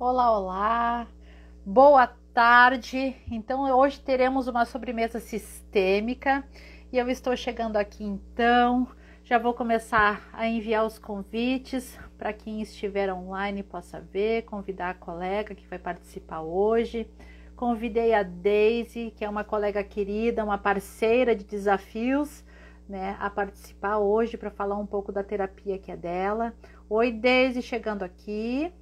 Olá, olá, boa tarde. Então, hoje teremos uma sobremesa sistêmica e eu estou chegando aqui então. Já vou começar a enviar os convites para quem estiver online possa ver, convidar a colega que vai participar hoje. Convidei a Daisy, que é uma colega querida, uma parceira de desafios, né, a participar hoje para falar um pouco da terapia que é dela. Oi, Daisy, chegando aqui.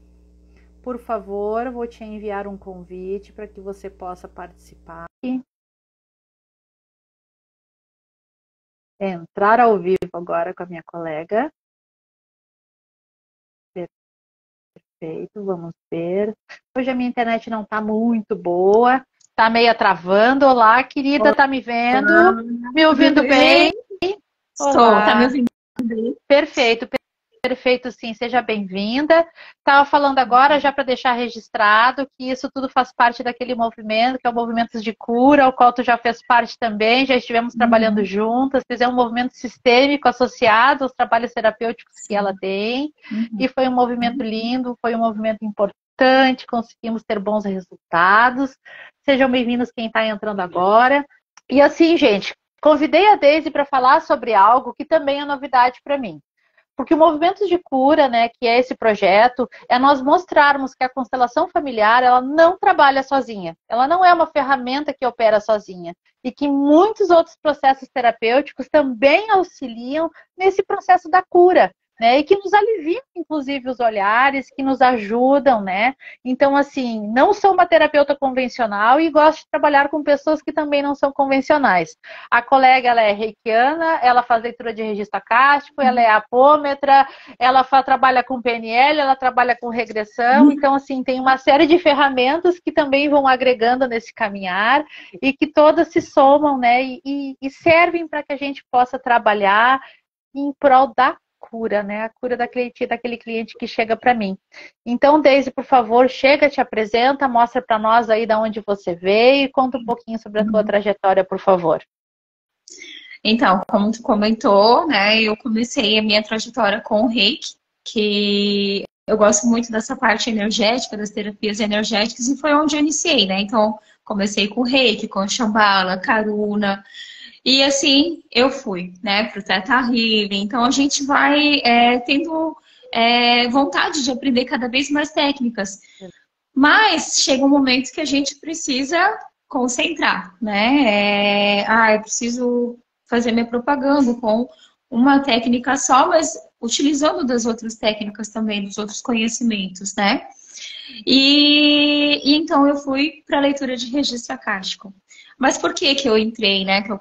Por favor, vou te enviar um convite para que você possa participar. Entrar ao vivo agora com a minha colega. Perfeito, vamos ver. Hoje a minha internet não está muito boa, está meio travando. Olá, querida, tá me vendo? Olá, Me ouvindo bem? Estou, tá me Olá. ouvindo bem? Perfeito, perfeito, sim, seja bem-vinda. Estava falando agora, já para deixar registrado, que isso tudo faz parte daquele movimento, que é o movimento de cura, ao qual tu já fez parte também, já estivemos trabalhando juntas, fizemos um movimento sistêmico associado aos trabalhos terapêuticos que ela tem, e foi um movimento lindo, foi um movimento importante, conseguimos ter bons resultados. Sejam bem-vindos quem está entrando agora. E assim, gente, convidei a Daisy para falar sobre algo que também é novidade para mim. Porque o movimento de cura, né, que é esse projeto, é nós mostrarmos que a constelação familiar, ela não trabalha sozinha. Ela não é uma ferramenta que opera sozinha. E que muitos outros processos terapêuticos também auxiliam nesse processo da cura, né? E que nos aliviam, inclusive, os olhares, que nos ajudam, né? Então, assim, não sou uma terapeuta convencional e gosto de trabalhar com pessoas que também não são convencionais. A colega, ela é reikiana, ela faz leitura de registro acástico, ela é apômetra, ela trabalha com PNL, ela trabalha com regressão. Então, assim, tem uma série de ferramentas que também vão agregando nesse caminhar e que todas se somam, né? E servem para que a gente possa trabalhar em prol da cura, né? A cura daquele cliente que chega para mim. Então, Daisy, por favor, chega, te apresenta, mostra para nós aí de onde você veio e conta um pouquinho sobre a tua trajetória, por favor. Então, como tu comentou, né, eu comecei a minha trajetória com o Reiki, que eu gosto muito dessa parte energética, das terapias energéticas, e foi onde eu iniciei, né? Então, comecei com o Reiki, com Shambhala, Karuna, e assim eu fui, né, pro Theta Healing. Então, a gente vai tendo vontade de aprender cada vez mais técnicas. Mas chega um momento que a gente precisa concentrar, né? Eu preciso fazer minha propaganda com uma técnica só, mas utilizando das outras técnicas também, dos outros conhecimentos, né? E então eu fui para a leitura de registro acástico. Mas por que que eu entrei, né? Que eu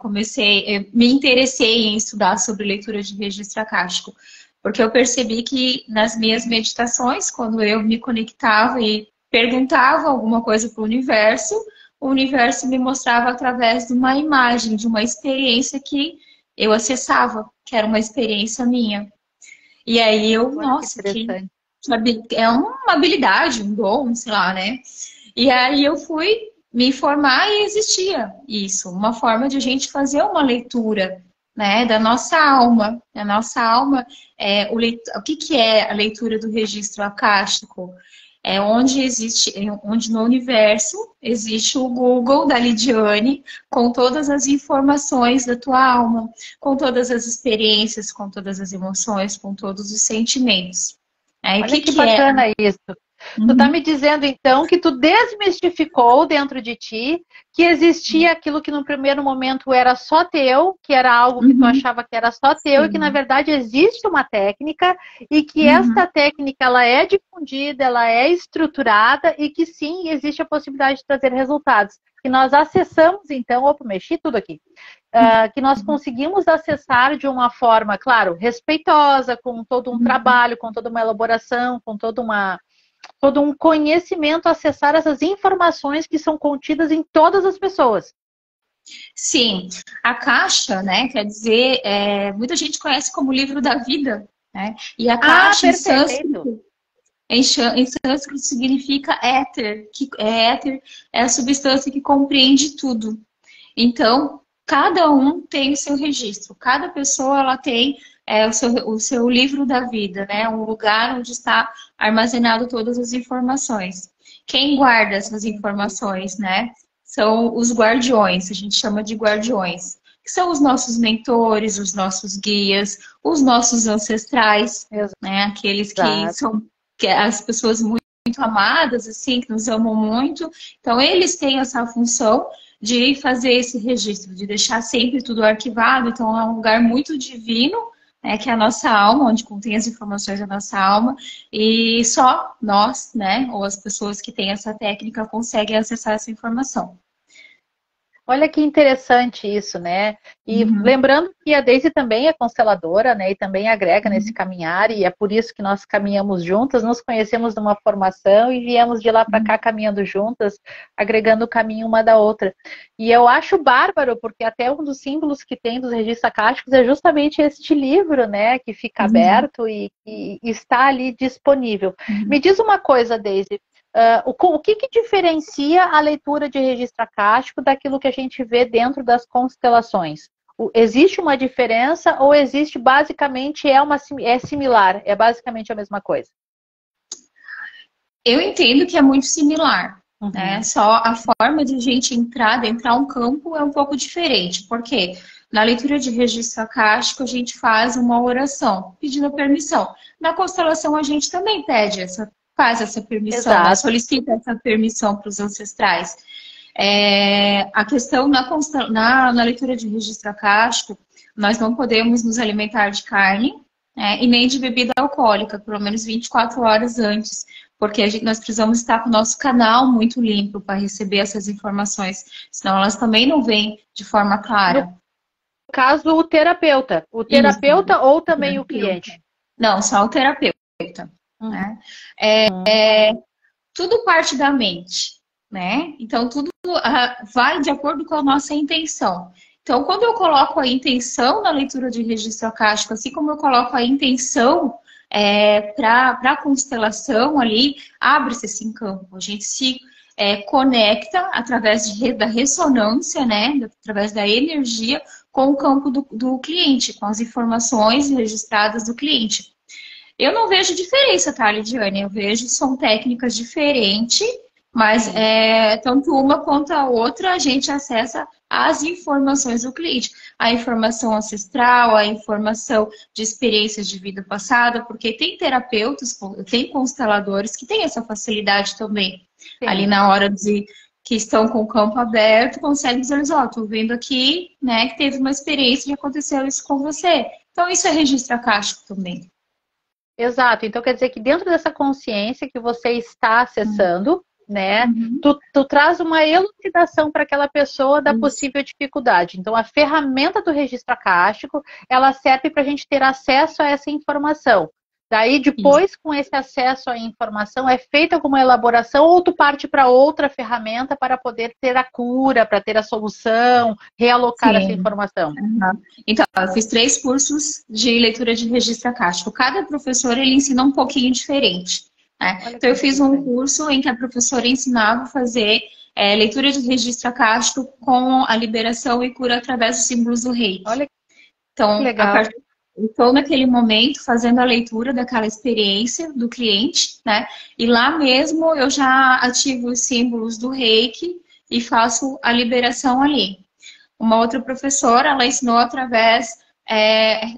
me interessei em estudar sobre leitura de registro acástico? Porque eu percebi que nas minhas meditações, quando eu me conectava e perguntava alguma coisa para o universo me mostrava através de uma imagem, de uma experiência que eu acessava, que era uma experiência minha. E aí nossa, é uma habilidade, um dom, sei lá, né? E aí eu fui me informar e existia isso, uma forma de a gente fazer uma leitura, né, da nossa alma. A nossa alma, o que que é a leitura do registro acástico? É onde no universo existe o Google da Lidiane com todas as informações da tua alma, com todas as experiências, com todas as emoções, com todos os sentimentos. Olha que bacana isso. Tu tá me dizendo, então, que tu desmistificou dentro de ti que existia aquilo que no primeiro momento era só teu, que era algo que tu achava que era só teu, e que na verdade existe uma técnica, e que esta técnica ela é difundida, ela é estruturada, e que sim, existe a possibilidade de trazer resultados. Que nós acessamos, então, opa, mexi tudo aqui. Que nós conseguimos acessar de uma forma, claro, respeitosa, com todo um trabalho, com toda uma elaboração, com todo um conhecimento, acessar essas informações que são contidas em todas as pessoas. Sim, a caixa, né, quer dizer, muita gente conhece como livro da vida, né? E a caixa em sânscrito significa éter, que éter é a substância que compreende tudo. Então, cada um tem o seu registro, cada pessoa ela tem o seu livro da vida, né? Um lugar onde está armazenado todas as informações. Quem guarda essas informações, né? São os guardiões, a gente chama de guardiões, que são os nossos mentores, os nossos guias, os nossos ancestrais, né? Aqueles que são as pessoas muito amadas, assim, que nos amam muito. Então, eles têm essa função de fazer esse registro, de deixar sempre tudo arquivado. Então, é um lugar muito divino, né, que é a nossa alma, onde contém as informações da nossa alma, e só nós, né, ou as pessoas que têm essa técnica conseguem acessar essa informação. Olha que interessante isso, né? E lembrando que a Daisy também é consteladora, né? E também agrega nesse caminhar, e é por isso que nós caminhamos juntas, nos conhecemos numa formação e viemos de lá para cá caminhando juntas, agregando o caminho uma da outra. E eu acho bárbaro, porque até um dos símbolos que tem dos registros acásticos é justamente este livro, né? Que fica aberto e está ali disponível. Me diz uma coisa, Daisy. O que diferencia a leitura de registro acástico daquilo que a gente vê dentro das constelações? Existe uma diferença ou existe basicamente é similar? É basicamente a mesma coisa? Eu entendo que é muito similar. Né? Só a forma de a gente adentrar um campo é um pouco diferente. Por quê? Na leitura de registro acástico, a gente faz uma oração pedindo permissão. Na constelação, a gente também faz essa permissão, né? Solicita essa permissão para os ancestrais. A questão na leitura de registro acástico, nós não podemos nos alimentar de carne, né? E nem de bebida alcoólica, pelo menos 24 horas antes, porque nós precisamos estar com o nosso canal muito limpo para receber essas informações, senão elas também não vêm de forma clara. No caso, o terapeuta. O terapeuta Isso. Ou também o cliente? Não, só o terapeuta. Né? Tudo parte da mente, né? Então, tudo vai de acordo com a nossa intenção. Então, quando eu coloco a intenção na leitura de registro acástico, assim como eu coloco a intenção para a constelação ali, abre-se esse campo. A gente se conecta através da ressonância, né? Através da energia com o campo do cliente, com as informações registradas do cliente. Eu não vejo diferença, tá, Lidiane? Eu vejo são técnicas diferentes, mas tanto uma quanto a outra a gente acessa as informações do cliente. A informação ancestral, a informação de experiências de vida passada, porque tem terapeutas, tem consteladores que têm essa facilidade também. Sim. Ali na hora que estão com o campo aberto, conseguem visualizar, estou vendo aqui, né, que teve uma experiência e aconteceu isso com você. Então isso é registro acástico também. Exato. Então quer dizer que dentro dessa consciência que você está acessando, né, tu traz uma elucidação para aquela pessoa da possível dificuldade. Então a ferramenta do registro acástico, ela serve para a gente ter acesso a essa informação. Daí depois, com esse acesso à informação, é feita alguma elaboração ou tu parte para outra ferramenta para poder ter a cura, para ter a solução, realocar essa informação. Então, eu fiz 3 cursos de leitura de registro acástico. Cada professor, ele ensina um pouquinho diferente. Né? Então, eu fiz um curso em que a professora ensinava a fazer leitura de registro acástico com a liberação e cura através dos símbolos do rei. Olha que então, legal. Estou naquele momento fazendo a leitura daquela experiência do cliente, né? E lá mesmo eu já ativo os símbolos do Reiki e faço a liberação ali. Uma outra professora, ela ensinou através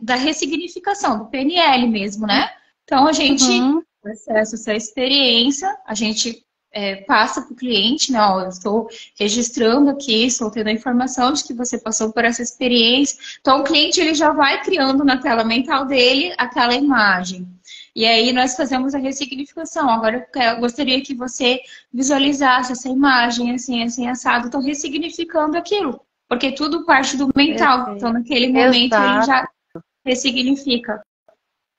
da ressignificação, do PNL mesmo, né? Então a gente acessa essa experiência, a gente passa para o cliente, né? Ó, eu estou registrando aqui, estou tendo a informação de que você passou por essa experiência. Então, o cliente ele já vai criando na tela mental dele aquela imagem. E aí, nós fazemos a ressignificação. Agora, eu gostaria que você visualizasse essa imagem, assim, assim, assado. Estou ressignificando aquilo. Porque tudo parte do mental. Então, naquele momento, ele já ressignifica.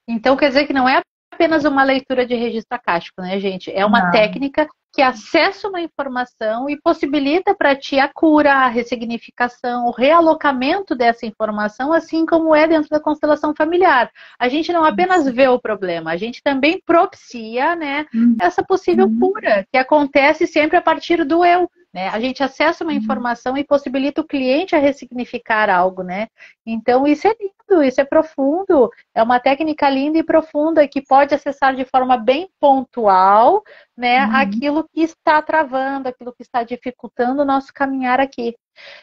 Então, quer dizer que não é apenas uma leitura de registro acástico, né, gente? É uma técnica que acessa uma informação e possibilita para ti a cura, a ressignificação, o realocamento dessa informação, assim como é dentro da constelação familiar. A gente não apenas vê o problema, a gente também propicia, né, essa possível cura, que acontece sempre a partir do eu. Né? A gente acessa uma informação e possibilita o cliente a ressignificar algo, né? Então, isso é lindo, isso é profundo. É uma técnica linda e profunda que pode acessar de forma bem pontual, né, aquilo que está travando, aquilo que está dificultando o nosso caminhar aqui.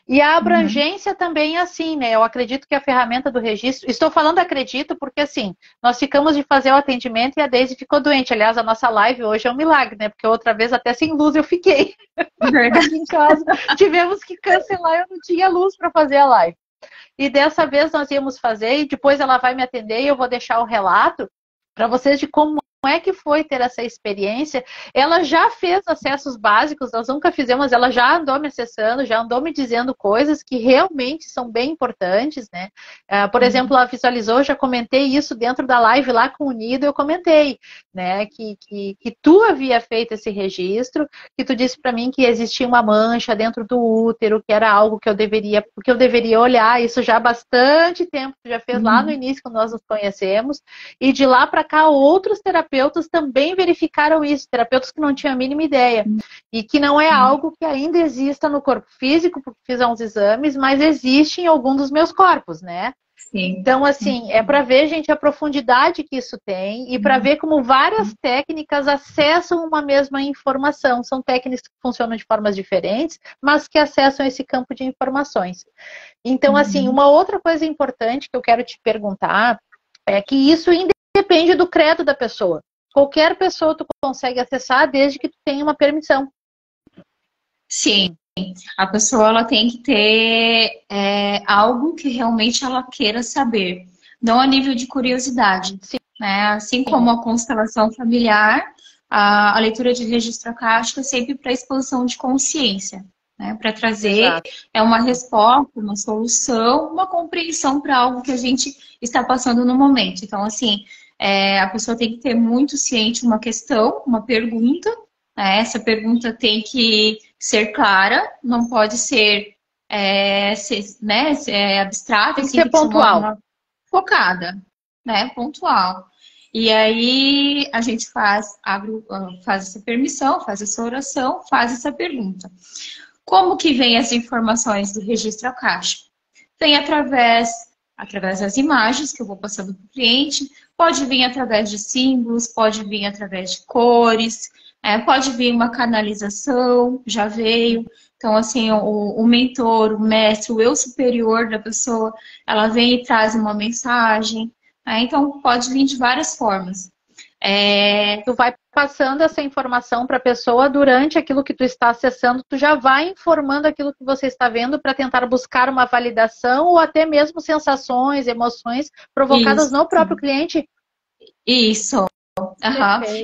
E a abrangência também é assim, né? Eu acredito que a ferramenta do registro... Estou falando acredito porque, assim, nós ficamos de fazer o atendimento e a Deise ficou doente. Aliás, a nossa live hoje é um milagre, né? Porque outra vez até sem luz eu fiquei. Aqui em casa. Tivemos que cancelar, eu não tinha luz para fazer a live. E dessa vez nós íamos fazer e depois ela vai me atender e eu vou deixar o relato para vocês de como é que foi ter essa experiência. Ela já fez acessos básicos, nós nunca fizemos, mas ela já andou me acessando, já andou me dizendo coisas que realmente são bem importantes, né? Por exemplo, ela visualizou, já comentei isso dentro da live lá com o Nido, eu comentei, né, que tu havia feito esse registro, que tu disse para mim que existia uma mancha dentro do útero, que era algo que eu deveria olhar, isso já há bastante tempo, tu já fez lá no início, quando nós nos conhecemos, e de lá para cá outros terapeutas também verificaram isso, terapeutas que não tinham a mínima ideia. E que não é algo que ainda exista no corpo físico, porque fiz uns exames, mas existe em algum dos meus corpos, né? Sim. Então, assim, é para ver, gente, a profundidade que isso tem e para ver como várias técnicas acessam uma mesma informação. São técnicas que funcionam de formas diferentes, mas que acessam esse campo de informações. Então, assim, uma outra coisa importante que eu quero te perguntar é que isso depende do credo da pessoa. Qualquer pessoa tu consegue acessar desde que tu tenha uma permissão. Sim. A pessoa ela tem que ter algo que realmente ela queira saber. Não a nível de curiosidade. Sim. Né? Assim como a constelação familiar, a leitura de registro akáshico é sempre para expansão de consciência. Né? Para trazer uma resposta, uma solução, uma compreensão para algo que a gente está passando no momento. Então, assim, a pessoa tem que ter muito ciente uma questão, uma pergunta. Essa pergunta tem que ser clara, não pode ser, abstrata. Tem que ser pontual. Focada, né? Pontual. E aí a gente faz essa permissão, faz essa oração, faz essa pergunta. Como que vem as informações do registro akáshico? Vem através das imagens que eu vou passando para o cliente, pode vir através de símbolos, pode vir através de cores, pode vir uma canalização, já veio. Então, assim, o mentor, o mestre, o eu superior da pessoa, ela vem e traz uma mensagem. Então, pode vir de várias formas. Tu vai passando essa informação para a pessoa durante aquilo que tu está acessando, tu já vai informando aquilo que você está vendo para tentar buscar uma validação ou até mesmo sensações, emoções provocadas no próprio cliente. Isso.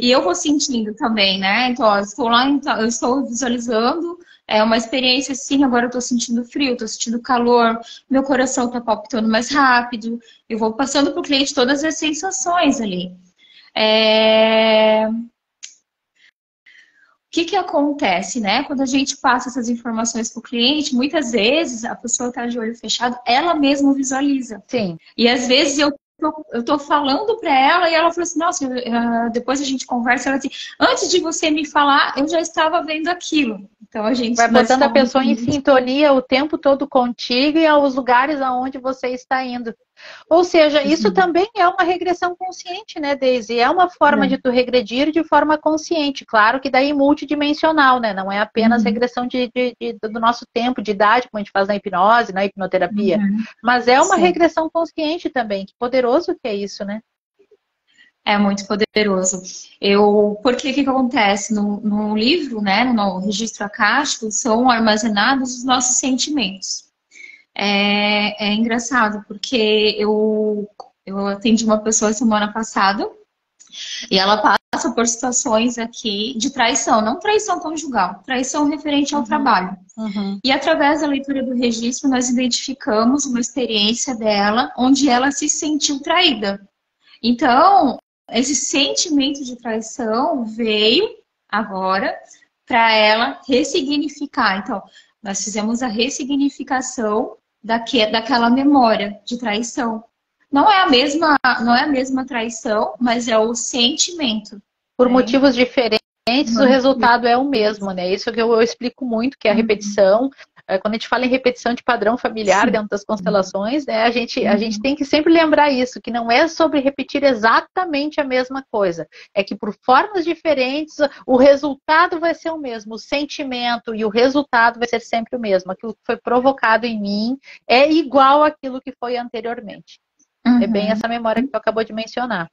E eu vou sentindo também, né? Então, ó, eu estou lá, eu estou visualizando uma experiência assim, agora eu estou sentindo frio, estou sentindo calor, meu coração está palpitando mais rápido, eu vou passando para o cliente todas as sensações ali. O que acontece, né? Quando a gente passa essas informações para o cliente, muitas vezes a pessoa está de olho fechado, ela mesma visualiza. Sim. E às vezes eu tô falando para ela e ela falou assim, nossa, depois a gente conversa, ela assim, antes de você me falar, eu já estava vendo aquilo. Então a gente vai botando a pessoa em sintonia o tempo todo contigo e aos lugares aonde você está indo. Ou seja, isso também é uma regressão consciente, né, Deise? É uma forma de tu regredir de forma consciente. Claro que daí multidimensional, né? Não é apenas regressão do nosso tempo, de idade, como a gente faz na hipnose, na hipnoterapia. Mas é uma regressão consciente também. Que poderoso que é isso, né? É muito poderoso. Porque o que acontece? No livro, né, no registro akáshico, são armazenados os nossos sentimentos. É engraçado, porque eu atendi uma pessoa semana passada e ela passa por situações aqui de traição, não traição conjugal, traição referente ao trabalho. E através da leitura do registro, nós identificamos uma experiência dela onde ela se sentiu traída. Então, esse sentimento de traição veio agora para ela ressignificar. Então, nós fizemos a ressignificação daquela memória de traição. Não é a mesma traição, mas é o sentimento. Por motivos diferentes, o resultado é o mesmo, né? Isso que eu explico muito, que é a repetição. quando a gente fala em repetição de padrão familiar dentro das constelações, né, a gente tem que sempre lembrar isso, que não é sobre repetir exatamente a mesma coisa. É que por formas diferentes, o resultado vai ser o mesmo. O sentimento e o resultado vai ser sempre o mesmo. Aquilo que foi provocado em mim é igual àquilo que foi anteriormente. É bem essa memória que tu acabou de mencionar.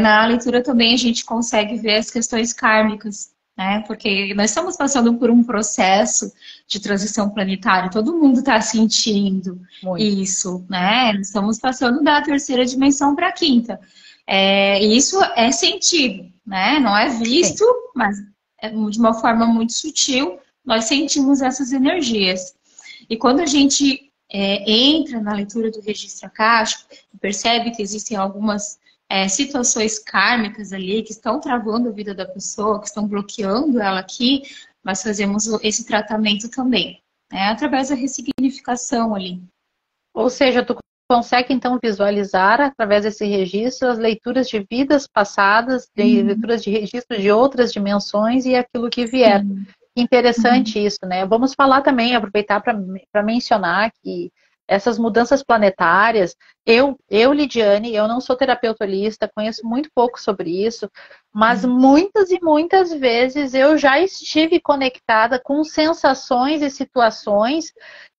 Na leitura também a gente consegue ver as questões kármicas, né? Porque nós estamos passando por um processo de transição planetária, todo mundo está sentindo isso, né? Estamos passando da terceira dimensão para a quinta. Isso é sentido, né? Não é visto, mas de uma forma muito sutil, nós sentimos essas energias. E quando a gente entra na leitura do registro akáshico, percebe que existem algumas situações kármicas ali que estão travando a vida da pessoa, que estão bloqueando ela aqui, nós fazemos esse tratamento também, né? Através da ressignificação ali. Ou seja, tu consegue então visualizar através desse registro as leituras de vidas passadas, leituras de registros de outras dimensões e aquilo que vier. Interessante isso, né? Vamos falar também, aproveitar para mencionar que essas mudanças planetárias, eu, Lidiane, eu não sou terapeuta holísta, conheço muito pouco sobre isso, mas muitas e muitas vezes eu já estive conectada com sensações e situações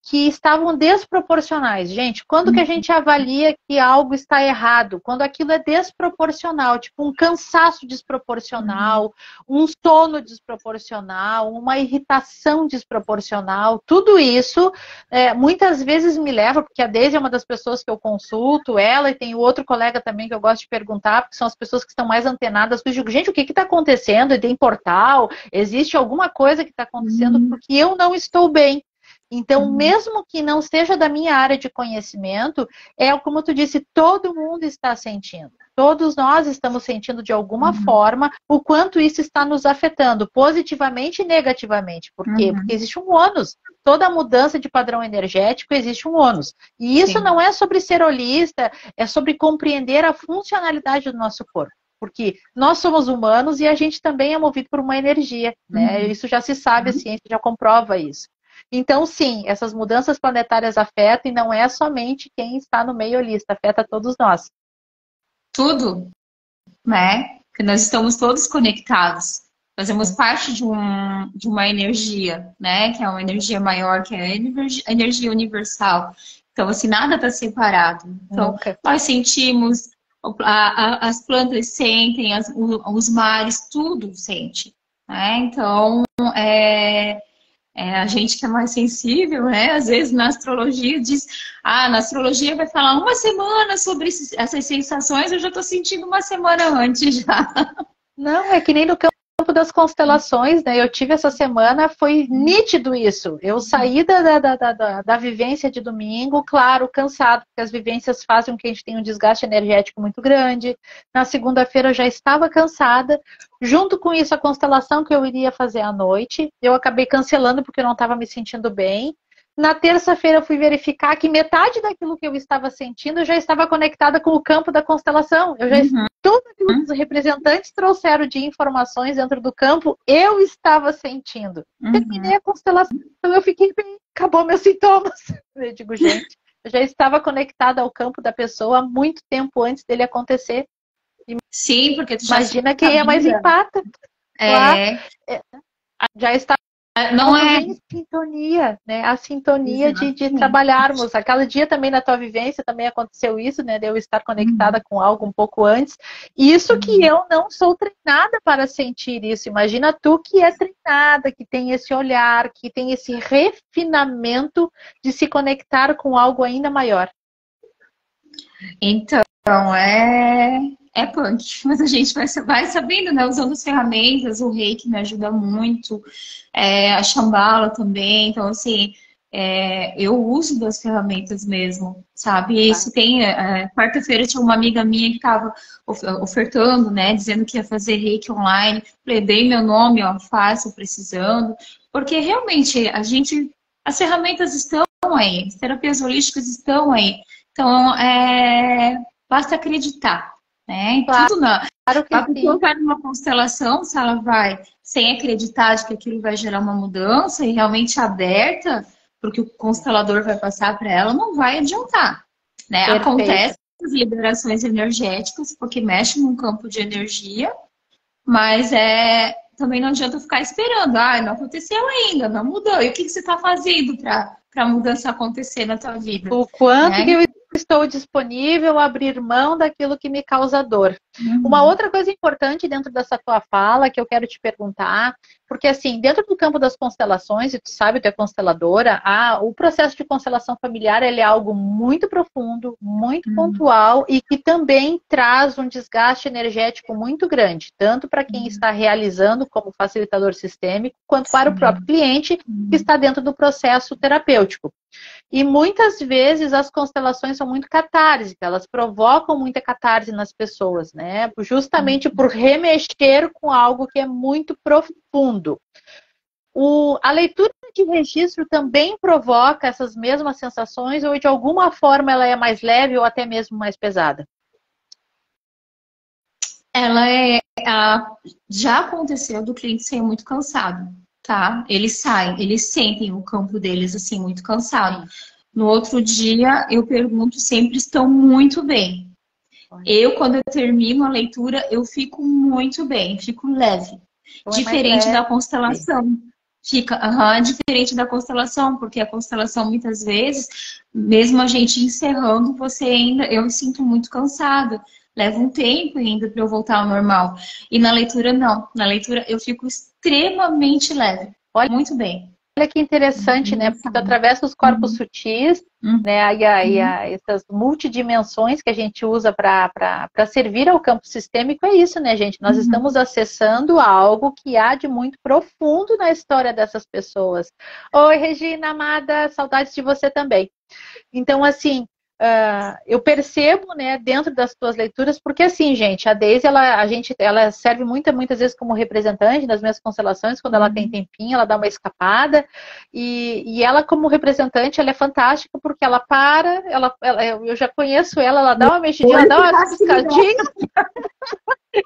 que estavam desproporcionais. Gente, quando que a gente avalia que algo está errado? Quando aquilo é desproporcional, tipo um cansaço desproporcional, um sono desproporcional, uma irritação desproporcional, tudo isso muitas vezes me leva, porque a Deise é uma das pessoas que eu consulto, ela e tem o outro colega também que eu gosto de perguntar, porque são as pessoas que estão mais antenadas, que eu digo, gente, o que está acontecendo? Tem portal? Existe alguma coisa que está acontecendo? Porque eu não estou bem. Então, mesmo que não seja da minha área de conhecimento, como tu disse, todo mundo está sentindo. Todos nós estamos sentindo de alguma forma o quanto isso está nos afetando, positivamente e negativamente. Por quê? Porque existe um ônus. Toda mudança de padrão energético existe um ônus. E isso não é sobre ser holista, é sobre compreender a funcionalidade do nosso corpo. Porque nós somos humanos e a gente também é movido por uma energia, né? Isso já se sabe, a ciência já comprova isso. Então, sim, essas mudanças planetárias afetam e não é somente quem está no meio holista, afeta todos nós. Tudo, né? Porque nós estamos todos conectados. Fazemos parte de uma energia, né? Que é uma energia maior, que é a energia universal. Então, assim, nada está separado. Então, nós sentimos, as plantas sentem, os mares, tudo sente, né? Então, a gente que é mais sensível, né? Às vezes na astrologia diz, na astrologia vai falar uma semana sobre essas sensações, eu já estou sentindo uma semana antes já. Não, é que nem no campo das constelações, né? Eu tive essa semana, foi nítido isso. Eu saí da vivência de domingo, claro, cansado, porque as vivências fazem com que a gente tenha um desgaste energético muito grande. Na segunda-feira eu já estava cansada. Junto com isso, a constelação que eu iria fazer à noite, eu acabei cancelando porque eu não estava me sentindo bem. Na terça-feira eu fui verificar que metade daquilo que eu estava sentindo eu já estava conectada com o campo da constelação. Eu já tudo aquilo que os representantes trouxeram de informações dentro do campo, eu estava sentindo. Terminei a constelação, eu fiquei bem, acabou meus sintomas. Eu digo, gente, eu já estava conectada ao campo da pessoa há muito tempo antes dele acontecer. Sim, porque tu já imagina quem é mais empata. Já está não em sintonia, né? A sintonia de trabalharmos. Aquele dia também na tua vivência também aconteceu isso, né? De eu estar conectada com algo um pouco antes. Isso que eu não sou treinada para sentir isso. Imagina tu que é treinada, que tem esse olhar, que tem esse refinamento de se conectar com algo ainda maior. Então, é punk, mas a gente vai sabendo, né? Usando as ferramentas, o Reiki me ajuda muito, a Shambhala também, então assim, eu uso das ferramentas mesmo, sabe? Isso tem, quarta-feira tinha uma amiga minha que estava ofertando, né? Dizendo que ia fazer Reiki online, falei, dei meu nome, faço, precisando, porque realmente as ferramentas estão aí, as terapias holísticas estão aí, então basta acreditar. né? Claro, Tudo não. claro que A pessoa sim. vai numa constelação, se ela vai sem acreditar de que aquilo vai gerar uma mudança e realmente aberta, porque o constelador vai passar para ela, não vai adiantar, né? Perfeito. Acontece as liberações energéticas, porque mexe num campo de energia, mas também não adianta ficar esperando. Ah, não aconteceu ainda, não mudou. E o que você está fazendo para a mudança acontecer na tua vida? O quanto que Né? eu estou disponível a abrir mão daquilo que me causa dor. Uma Uhum. outra coisa importante dentro dessa tua fala que eu quero te perguntar, porque assim, dentro do campo das constelações, e tu sabe, tu é consteladora, o processo de constelação familiar ele é algo muito profundo, muito Uhum. pontual e que também traz um desgaste energético muito grande, tanto para quem está realizando como facilitador sistêmico, quanto para o próprio Sim. cliente que Uhum. está dentro do processo terapêutico. E muitas vezes as constelações são muito catárticas, elas provocam muita catarse nas pessoas, né? Justamente por remexer com algo que é muito profundo. A leitura de registro também provoca essas mesmas sensações, ou de alguma forma ela é mais leve ou até mesmo mais pesada? Ela já aconteceu do cliente sair muito cansado, tá? Eles saem, eles sentem o campo deles assim muito cansado. No outro dia, eu pergunto, sempre estão muito bem. Eu, quando eu termino a leitura, eu fico muito bem, fico leve. Ou é mais Diferente da leve? constelação. Fica, diferente da constelação, porque a constelação, muitas vezes, mesmo a gente encerrando, eu me sinto muito cansada. Leva um tempo ainda para eu voltar ao normal. E na leitura, não. Na leitura, eu fico extremamente leve. Olha, Muito bem. olha que interessante, né? Porque tu Engraçado. atravessa os corpos Uhum, sutis, uhum, né? uhum, Essas multidimensões que a gente usa para servir ao campo sistêmico é isso, né, gente? Nós estamos uhum. acessando algo que há de muito profundo na história dessas pessoas. Oi, Regina, amada, saudades de você também. Então, assim, eu percebo, né, dentro das tuas leituras, porque assim, gente, a Daisy, ela serve muitas vezes como representante das minhas constelações, quando ela tem Uhum. tempinho, ela dá uma escapada, e ela como representante, ela é fantástica, porque ela para, eu já conheço ela dá uma mexidinha, ela Oi, dá que umas facilidade. piscadinhas,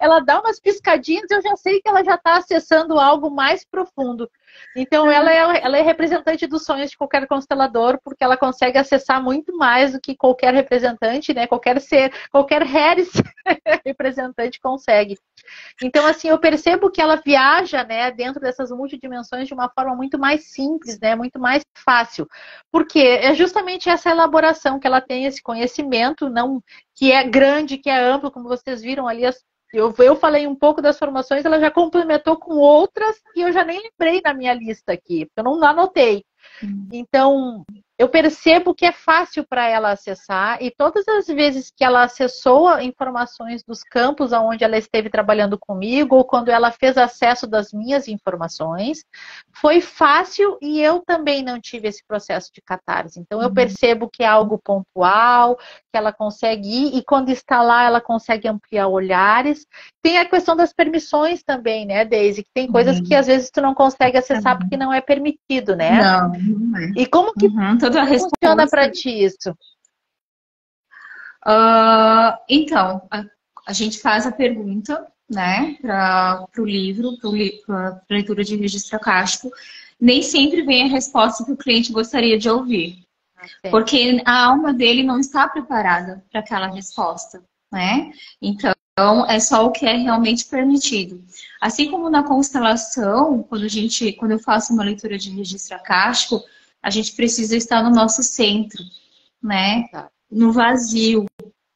ela dá umas piscadinhas, eu já sei que ela já está acessando algo mais profundo. Então, ela é representante dos sonhos de qualquer constelador, porque ela consegue acessar muito mais do que qualquer representante, né? Qualquer ser, qualquer Harris representante consegue. Então, assim, eu percebo que ela viaja, né, dentro dessas multidimensões de uma forma muito mais simples, né, muito mais fácil. Porque é justamente essa elaboração que ela tem, esse conhecimento, não que é grande, que é amplo, como vocês viram ali. Eu falei um pouco das formações, ela já complementou com outras que eu já nem lembrei na minha lista aqui, porque eu não anotei. Então, eu percebo que é fácil para ela acessar e todas as vezes que ela acessou informações dos campos onde ela esteve trabalhando comigo ou quando ela fez acesso das minhas informações, foi fácil e eu também não tive esse processo de catarse. Então, eu percebo que é algo pontual, que ela consegue ir e quando está lá, ela consegue ampliar olhares. Tem a questão das permissões também, né, Daisy? Que tem coisas que às vezes tu não consegue acessar porque não é permitido, né? Não, não é. E como que Toda a funciona resposta. para ti isso? Então, a gente faz a pergunta, né, para o livro, para a leitura de registro acástico. Nem sempre vem a resposta que o cliente gostaria de ouvir, porque a alma dele não está preparada para aquela resposta, né? Então, é só o que é realmente permitido. Assim como na constelação, quando eu faço uma leitura de registro acástico, a gente precisa estar no nosso centro, né? No vazio,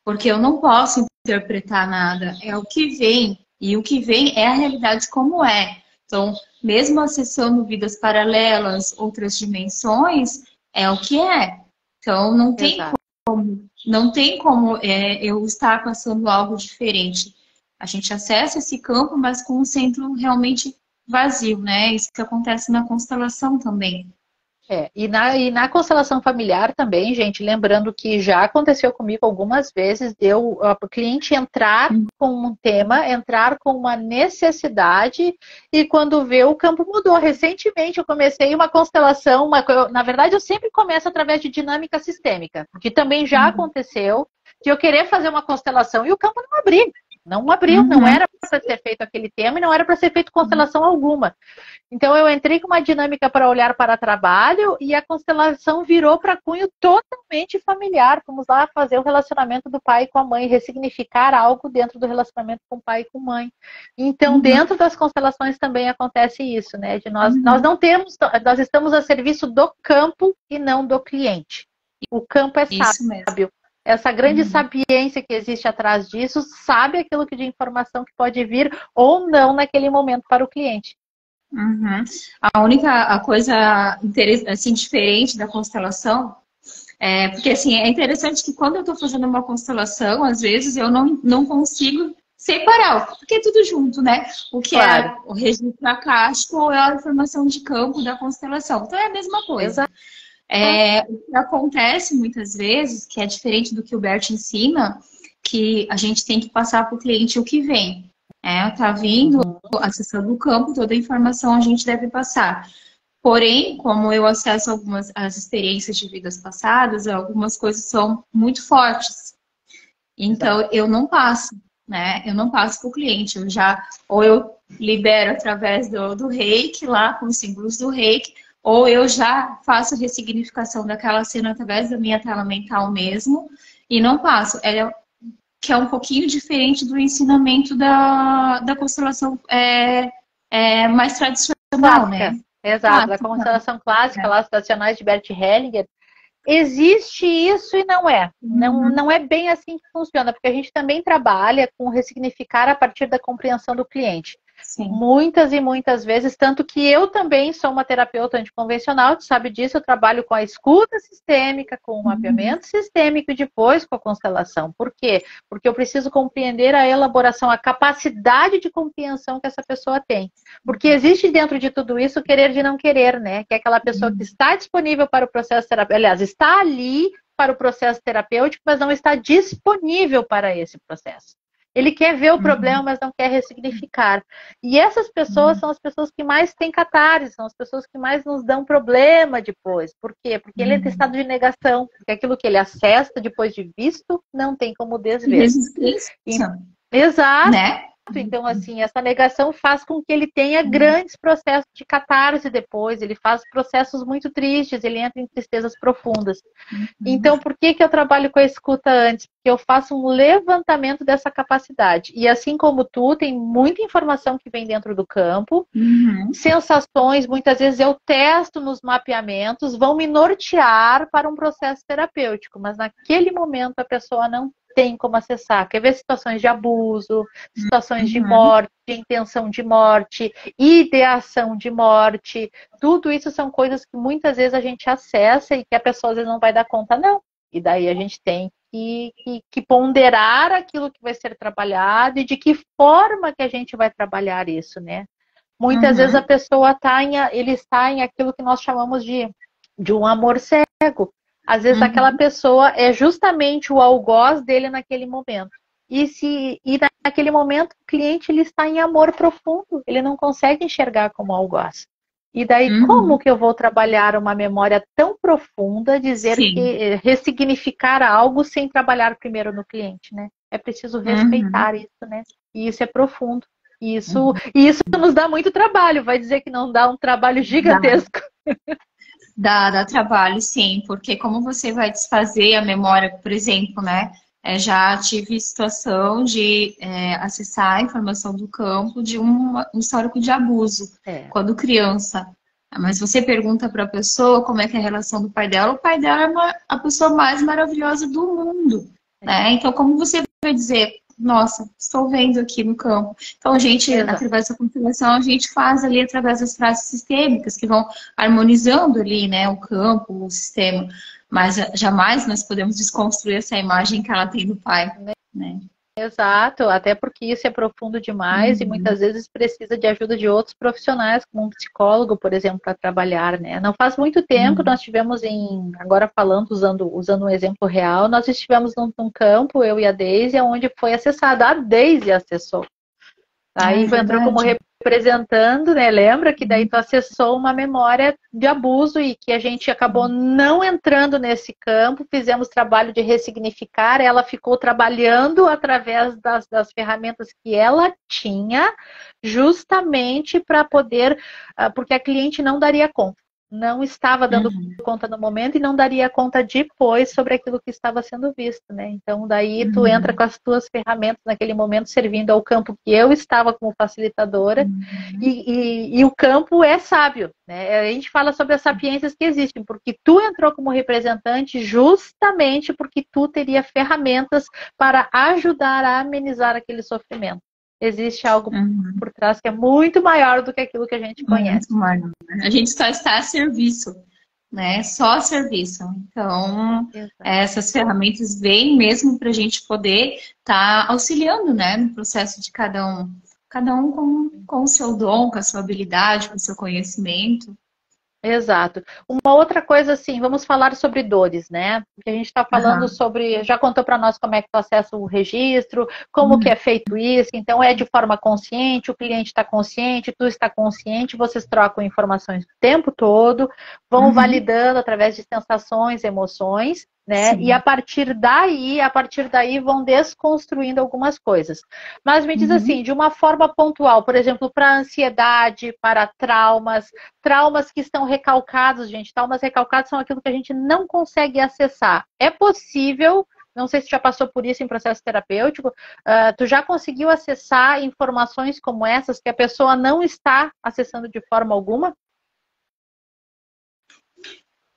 porque eu não posso interpretar nada, é o que vem, e o que vem é a realidade como é. Então, mesmo acessando vidas paralelas, outras dimensões, é o que é. Então, não tem como eu estar passando algo diferente. A gente acessa esse campo, mas com um centro realmente vazio, né? Isso que acontece na constelação também. E na constelação familiar também, gente, lembrando que já aconteceu comigo algumas vezes, deu o cliente entrar com um tema, entrar com uma necessidade, e quando vê, o campo mudou. Recentemente eu comecei uma constelação, na verdade eu sempre começo através de dinâmica sistêmica, que também já aconteceu, de eu querer fazer uma constelação e o campo não abriu. Não abriu, não era para ser feito aquele tema e não era para ser feito constelação alguma. Então eu entrei com uma dinâmica para olhar para trabalho e a constelação virou para cunho totalmente familiar. Vamos lá fazer o relacionamento do pai com a mãe, ressignificar algo dentro do relacionamento com o pai e com a mãe. Então dentro das constelações também acontece isso, né? De nós não temos, nós estamos a serviço do campo e não do cliente. O campo é sábio. Essa grande sapiência que existe atrás disso sabe aquilo que de informação que pode vir ou não naquele momento para o cliente. A única coisa assim, diferente da constelação porque assim, é interessante que quando eu estou fazendo uma constelação, às vezes eu não consigo separar, porque é tudo junto, né? O que é o registro acástico ou é a informação de campo da constelação. Então é a mesma coisa. Exato. O que acontece muitas vezes, que é diferente do que o Bert ensina, que a gente tem que passar para o cliente o que vem. Tá vindo, acessando o campo, toda a informação a gente deve passar. Porém, como eu acesso as experiências de vidas passadas, algumas coisas são muito fortes. Então, eu não passo, né? Eu não passo para o cliente. Ou eu libero através do reiki, lá com os símbolos do reiki, ou eu já faço a ressignificação daquela cena através da minha tela mental mesmo, e não passo. Que é um pouquinho diferente do ensinamento da constelação mais tradicional, clássica, né? Exato, da constelação clássica, lá, os tradicionais de Bert Hellinger. Existe isso e não é. Não é bem assim que funciona, porque a gente também trabalha com ressignificar a partir da compreensão do cliente. Sim. Muitas e muitas vezes, tanto que eu também sou uma terapeuta anticonvencional, tu sabe disso, eu trabalho com a escuta sistêmica, com o mapeamento sistêmico e depois com a constelação. Por quê? Porque eu preciso compreender a elaboração, a capacidade de compreensão que essa pessoa tem. Porque existe dentro de tudo isso o querer de não querer, né? Que é aquela pessoa que está disponível para o processo terapêutico, aliás, está ali para o processo terapêutico, mas não está disponível para esse processo. Ele quer ver o problema, mas não quer ressignificar. E essas pessoas são as pessoas que mais têm catarse, são as pessoas que mais nos dão problema depois. Por quê? Porque ele entra em estado de negação. Porque aquilo que ele acessa depois de visto, não tem como desver. Exato. Né? Então, assim, essa negação faz com que ele tenha grandes processos de catarse depois, ele faz processos muito tristes, ele entra em tristezas profundas. Então, por que eu trabalho com a escuta antes? Porque eu faço um levantamento dessa capacidade. E assim como tu, tem muita informação que vem dentro do campo, sensações, muitas vezes eu testo nos mapeamentos, vão me nortear para um processo terapêutico, mas naquele momento a pessoa não tem como acessar. Quer ver situações de abuso, situações de morte, de intenção de morte, ideação de morte. Tudo isso são coisas que muitas vezes a gente acessa e que a pessoa às vezes não vai dar conta, não. E daí a gente tem que ponderar aquilo que vai ser trabalhado e de que forma que a gente vai trabalhar isso, né? Muitas vezes a pessoa ele está em aquilo que nós chamamos de um amor cego. Às vezes aquela pessoa é justamente o algoz dele naquele momento. E naquele momento o cliente ele está em amor profundo. Ele não consegue enxergar como algoz. E daí como que eu vou trabalhar uma memória tão profunda, ressignificar algo sem trabalhar primeiro no cliente, né? É preciso respeitar isso, né? E isso é profundo. E isso nos dá muito trabalho. Vai dizer que não dá um trabalho gigantesco. Dá trabalho, sim, porque como você vai desfazer a memória, por exemplo, né? Já tive situação de acessar a informação do campo de um histórico de abuso, quando criança. Mas você pergunta para a pessoa como é que é a relação do pai dela, o pai dela é a pessoa mais maravilhosa do mundo, né? Então, como você vai dizer, nossa, estou vendo aqui no campo. Então, a gente, através da constelação, a gente faz ali através das frases sistêmicas que vão harmonizando ali, né, o campo, o sistema. Mas jamais nós podemos desconstruir essa imagem que ela tem do pai, né? Exato, até porque isso é profundo demais e muitas vezes precisa de ajuda de outros profissionais, como um psicólogo, por exemplo, para trabalhar, né? Não faz muito tempo, nós tivemos agora falando, usando um exemplo real, nós estivemos num campo, eu e a Deise, onde foi acessado, a Deise acessou. Aí entrou como representando, né? Lembra que daí tu acessou uma memória de abuso e que a gente acabou não entrando nesse campo, fizemos trabalho de ressignificar, ela ficou trabalhando através das ferramentas que ela tinha, justamente para poder, porque a cliente não daria conta. Não estava dando conta no momento e não daria conta depois sobre aquilo que estava sendo visto, né? Então, daí tu entra com as tuas ferramentas naquele momento, servindo ao campo que eu estava como facilitadora, e o campo é sábio, né? A gente fala sobre as sapiências que existem, porque tu entrou como representante justamente porque tu teria ferramentas para ajudar a amenizar aquele sofrimento. Existe algo por trás que é muito maior do que aquilo que a gente conhece. A gente só está a serviço, né? Só a serviço. Então, essas ferramentas vêm mesmo para a gente poder estar auxiliando, né? No processo de cada um. Cada um com o seu dom, com a sua habilidade, com o seu conhecimento. Exato. Uma outra coisa, assim, vamos falar sobre dores, né? Porque a gente está falando sobre, já contou para nós como é que tu acessa o registro, como que é feito isso, então é de forma consciente, o cliente está consciente, tu está consciente, vocês trocam informações o tempo todo, vão validando através de sensações, emoções, né? E a partir daí vão desconstruindo algumas coisas. Mas me diz assim, de uma forma pontual, por exemplo, para ansiedade, para traumas que estão recalcados, gente. Traumas recalcados são aquilo que a gente não consegue acessar. É possível, não sei se já passou por isso em processo terapêutico, tu já conseguiu acessar informações como essas que a pessoa não está acessando de forma alguma?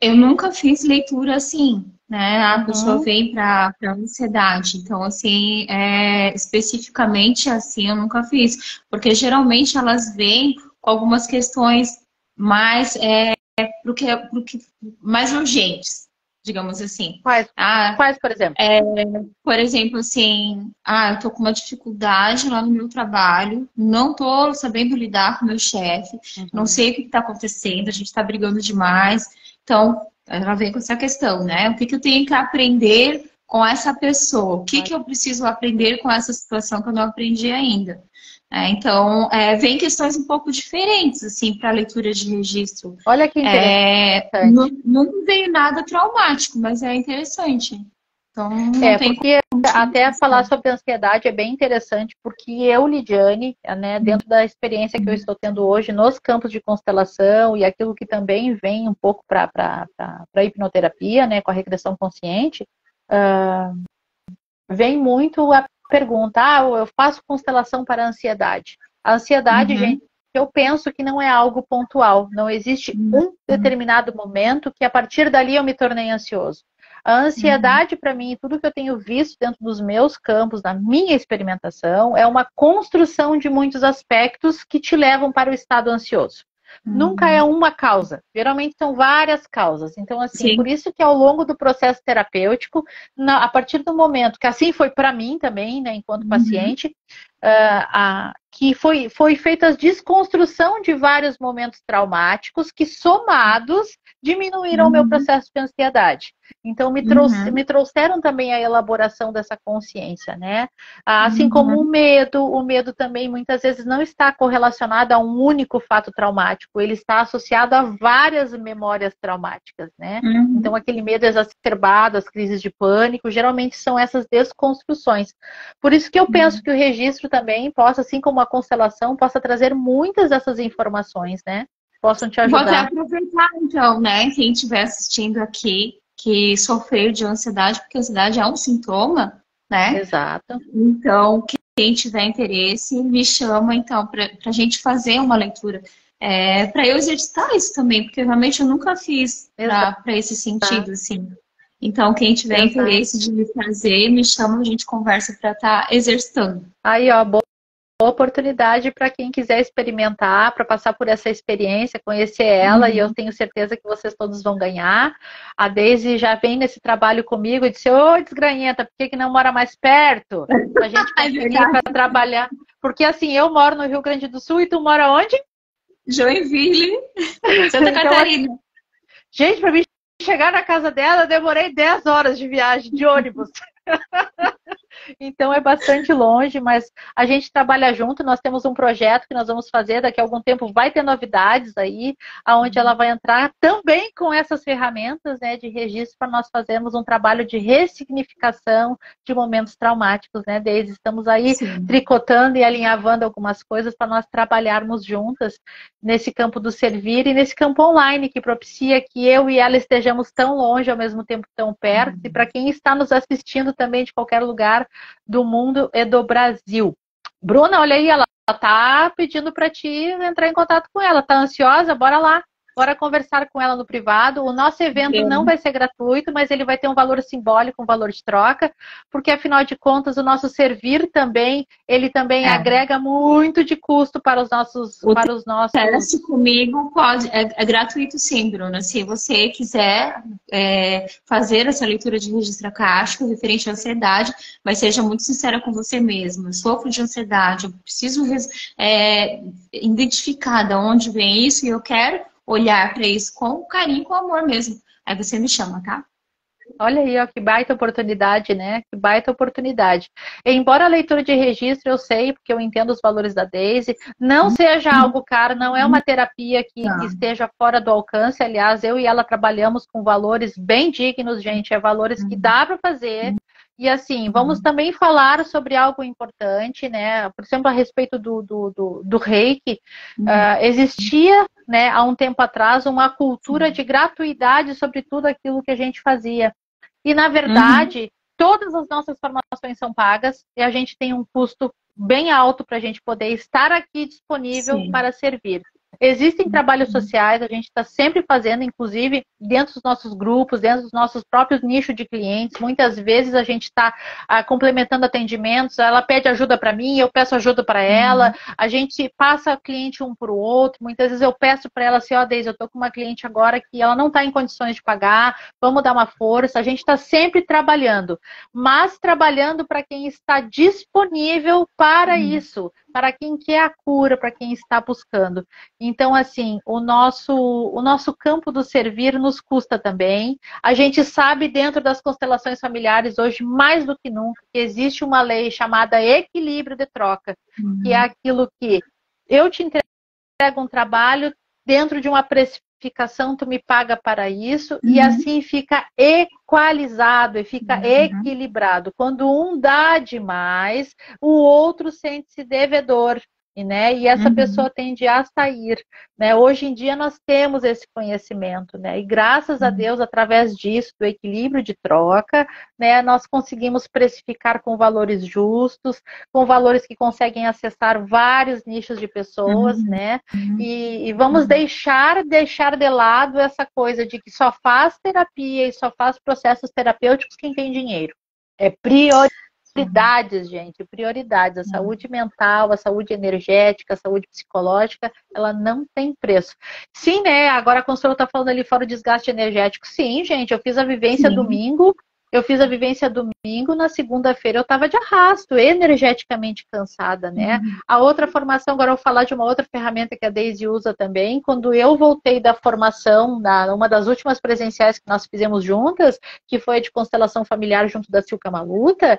Eu nunca fiz leitura assim, né? A pessoa vem para ansiedade. Então, assim, especificamente assim, eu nunca fiz. Porque geralmente elas vêm com algumas questões mais, mais urgentes, digamos assim. Quais, por exemplo? Por exemplo, assim, eu tô com uma dificuldade lá no meu trabalho, não tô sabendo lidar com o meu chefe, não sei o que está acontecendo, a gente está brigando demais. Então, ela vem com essa questão, né? O que eu tenho que aprender com essa pessoa? O que eu preciso aprender com essa situação que eu não aprendi ainda? Então, vem questões um pouco diferentes, assim, para a leitura de registro. Olha que interessante. Não veio nada traumático, mas é interessante. Então, porque até falar sobre ansiedade é bem interessante, porque eu, Lidiane, né, dentro da experiência que eu estou tendo hoje nos campos de constelação e aquilo que também vem um pouco para a hipnoterapia, né, com a regressão consciente, vem muito a pergunta, eu faço constelação para a ansiedade. A ansiedade, gente, eu penso que não é algo pontual, não existe um determinado momento que a partir dali eu me tornei ansioso. A ansiedade, para mim, tudo que eu tenho visto dentro dos meus campos, na minha experimentação, é uma construção de muitos aspectos que te levam para o estado ansioso. Nunca é uma causa, geralmente são várias causas. Então, assim, por isso que ao longo do processo terapêutico, a partir do momento que assim foi para mim também, né, enquanto paciente, que foi feita a desconstrução de vários momentos traumáticos que, somados, diminuíram o meu processo de ansiedade. Então, me trouxeram também a elaboração dessa consciência, né? Assim como o medo também muitas vezes não está correlacionado a um único fato traumático, ele está associado a várias memórias traumáticas, né? Então, aquele medo exacerbado, as crises de pânico, geralmente são essas desconstruções. Por isso que eu penso que o registro também possa, assim como a constelação, possa trazer muitas dessas informações, né? Possam te ajudar. Vou até aproveitar, então, né? Quem estiver assistindo aqui, que sofreu de ansiedade, porque a ansiedade é um sintoma, né? Exato. Então, quem tiver interesse, me chama, então, para a gente fazer uma leitura. Para eu exercitar isso também, porque realmente eu nunca fiz para esse sentido, assim. Então, quem tiver interesse de me fazer, me chama, a gente conversa para estar exercitando. Aí, boa oportunidade para quem quiser experimentar, para passar por essa experiência, conhecer ela, e eu tenho certeza que vocês todos vão ganhar. A Deise já vem nesse trabalho comigo e disse, desgranhenta, por que não mora mais perto? A gente conseguir para trabalhar. Porque assim, eu moro no Rio Grande do Sul e tu mora onde? Joinville, Santa Catarina. Gente, para mim chegar na casa dela, eu demorei 10 horas de viagem de ônibus. Então é bastante longe, mas a gente trabalha junto, nós temos um projeto que nós vamos fazer, daqui a algum tempo vai ter novidades aí, onde ela vai entrar também com essas ferramentas, né, de registro para nós fazermos um trabalho de ressignificação de momentos traumáticos, né, Deise? Estamos aí Sim. tricotando e alinhavando algumas coisas para nós trabalharmos juntas nesse campo do servir e nesse campo online que propicia que eu e ela estejamos tão longe ao mesmo tempo tão perto, e para quem está nos assistindo também de qualquer lugar do mundo e do Brasil. Bruna, olha aí, ela tá pedindo para ti entrar em contato com ela, tá ansiosa? Bora lá. Bora conversar com ela no privado. O nosso evento não vai ser gratuito, mas ele vai ter um valor simbólico, um valor de troca, porque afinal de contas o nosso servir também, ele também agrega muito de custo para os nossos... Teste comigo pode, é gratuito sim, Bruna. Se você quiser fazer essa leitura de registro akáshico referente à ansiedade, mas seja muito sincera com você mesma. Eu sofro de ansiedade, eu preciso identificar de onde vem isso e eu quero olhar para isso com carinho, com amor mesmo. Aí você me chama, tá? Olha aí, ó, que baita oportunidade, né? Que baita oportunidade. Embora a leitura de registro, eu sei, porque eu entendo os valores da Deise, não seja algo caro, não é uma terapia que esteja fora do alcance. Aliás, eu e ela trabalhamos com valores bem dignos, gente. É valores que dá para fazer. E assim, vamos também falar sobre algo importante, né? Por exemplo, a respeito do reiki. Existia, né, há um tempo atrás, uma cultura de gratuidade sobre tudo aquilo que a gente fazia. E, na verdade, todas as nossas formações são pagas e a gente tem um custo bem alto para a gente poder estar aqui disponível para servir. Existem trabalhos sociais, a gente está sempre fazendo, inclusive dentro dos nossos grupos, dentro dos nossos próprios nichos de clientes. Muitas vezes a gente está complementando atendimentos, ela pede ajuda para mim, eu peço ajuda para ela, a gente passa cliente um para o outro. Muitas vezes eu peço para ela assim, ó, Deise, eu estou com uma cliente agora que ela não está em condições de pagar, vamos dar uma força. A gente está sempre trabalhando, mas trabalhando para quem está disponível para isso, para quem quer a cura, para quem está buscando. Então, assim, o nosso campo do servir nos custa também. A gente sabe, dentro das constelações familiares, hoje, mais do que nunca, que existe uma lei chamada equilíbrio de troca, que é aquilo que eu te entrego um trabalho dentro de uma precificação, tu me paga para isso, e assim fica equalizado e fica equilibrado. Quando um dá demais, o outro sente-se devedor. E essa pessoa tende a sair, né? Hoje em dia nós temos esse conhecimento, né? E graças a Deus, através disso, do equilíbrio de troca, né, nós conseguimos precificar com valores justos, com valores que conseguem acessar vários nichos de pessoas, né? E vamos deixar de lado essa coisa de que só faz terapia e só faz processos terapêuticos quem tem dinheiro. É prioridades, gente, prioridades. A saúde mental, a saúde energética, a saúde psicológica, ela não tem preço. Sim, né? Agora a Consuelo tá falando ali fora o desgaste energético. Sim, gente, eu fiz a vivência domingo. Na segunda-feira eu estava de arrasto, energeticamente cansada, né? A outra formação, agora eu vou falar de uma outra ferramenta que a Deise usa também. Quando eu voltei da formação, uma das últimas presenciais que nós fizemos juntas, que foi de constelação familiar junto da Silka Maluta,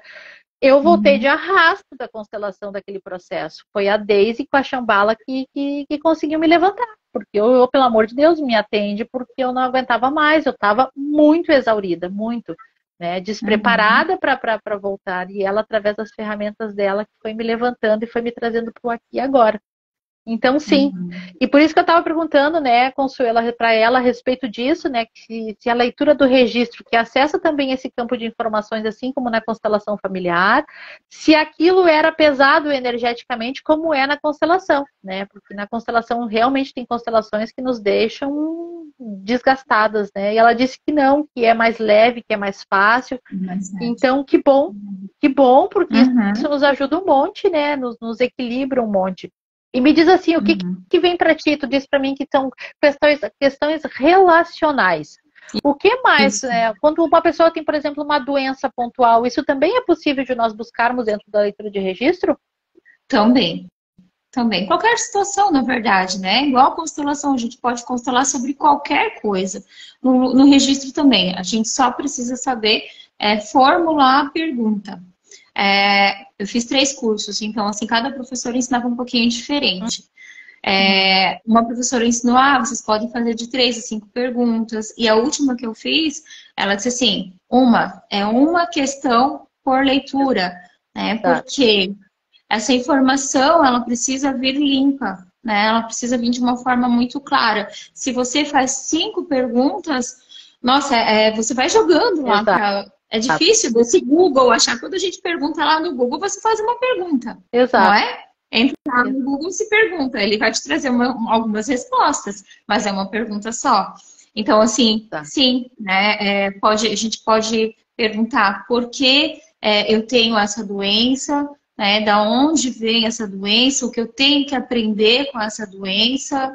eu voltei de arrasto da constelação daquele processo. Foi a Deise com a Shambhala que conseguiu me levantar. Porque eu, pelo amor de Deus, me atende, porque eu não aguentava mais. Eu estava muito exaurida, muito, né? Despreparada para voltar. E ela, através das ferramentas dela, que foi me levantando e foi me trazendo para o aqui e agora. Então, sim. E por isso que eu estava perguntando, né, Consuelo, para ela a respeito disso, né, que se a leitura do registro, que acessa também esse campo de informações, assim como na constelação familiar, se aquilo era pesado energeticamente, como é na constelação, né? Porque na constelação realmente tem constelações que nos deixam desgastadas, né? E ela disse que não, que é mais leve, que é mais fácil. Então, que bom, porque isso nos ajuda um monte, né? Nos equilibra um monte. E me diz assim, o que vem para ti? Tu disse para mim que são questões relacionais. O que mais, né? Quando uma pessoa tem, por exemplo, uma doença pontual, isso também é possível de nós buscarmos dentro da leitura de registro? Também. Qualquer situação, na verdade, né? Igual a constelação, a gente pode constelar sobre qualquer coisa. No registro também, a gente só precisa saber formular a pergunta. eu fiz 3 cursos, então, assim, cada professor ensinava um pouquinho diferente. Uma professora ensinou, vocês podem fazer de 3 a 5 perguntas. E a última que eu fiz, ela disse assim, uma questão por leitura, né? Porque essa informação, ela precisa vir limpa, né? Ela precisa vir de uma forma muito clara. Se você faz 5 perguntas, nossa, você vai jogando lá para... É difícil desse Google achar. Quando a gente pergunta lá no Google, você faz uma pergunta, não é? Entrar no Google se pergunta, ele vai te trazer algumas respostas, mas é uma pergunta só. Então, assim, sim, né? A gente pode perguntar por que eu tenho essa doença, né? Da onde vem essa doença, o que eu tenho que aprender com essa doença,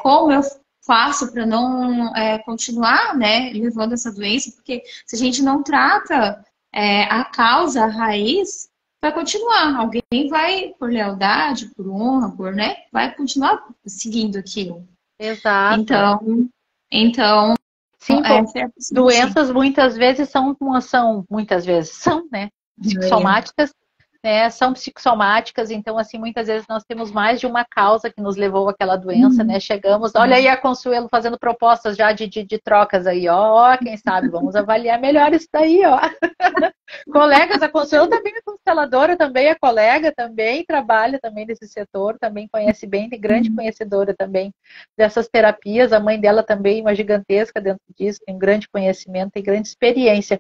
como eu faço para não continuar, né, levando essa doença, porque se a gente não trata a causa, a raiz, vai continuar. Alguém vai, por lealdade, por honra, né, vai continuar seguindo aquilo. Exato. Então sim, doenças muitas vezes são, né, psicossomáticas, né, são psicossomáticas, então, assim, muitas vezes nós temos mais de uma causa que nos levou àquela doença, né, chegamos, olha aí a Consuelo fazendo propostas já de trocas aí, ó, quem sabe, vamos avaliar melhor isso daí, ó. Colegas, a Consuelo também é consteladora, também é colega, também trabalha também nesse setor, também conhece bem, tem grande conhecedora também dessas terapias, a mãe dela também, uma gigantesca dentro disso, tem grande conhecimento, tem grande experiência.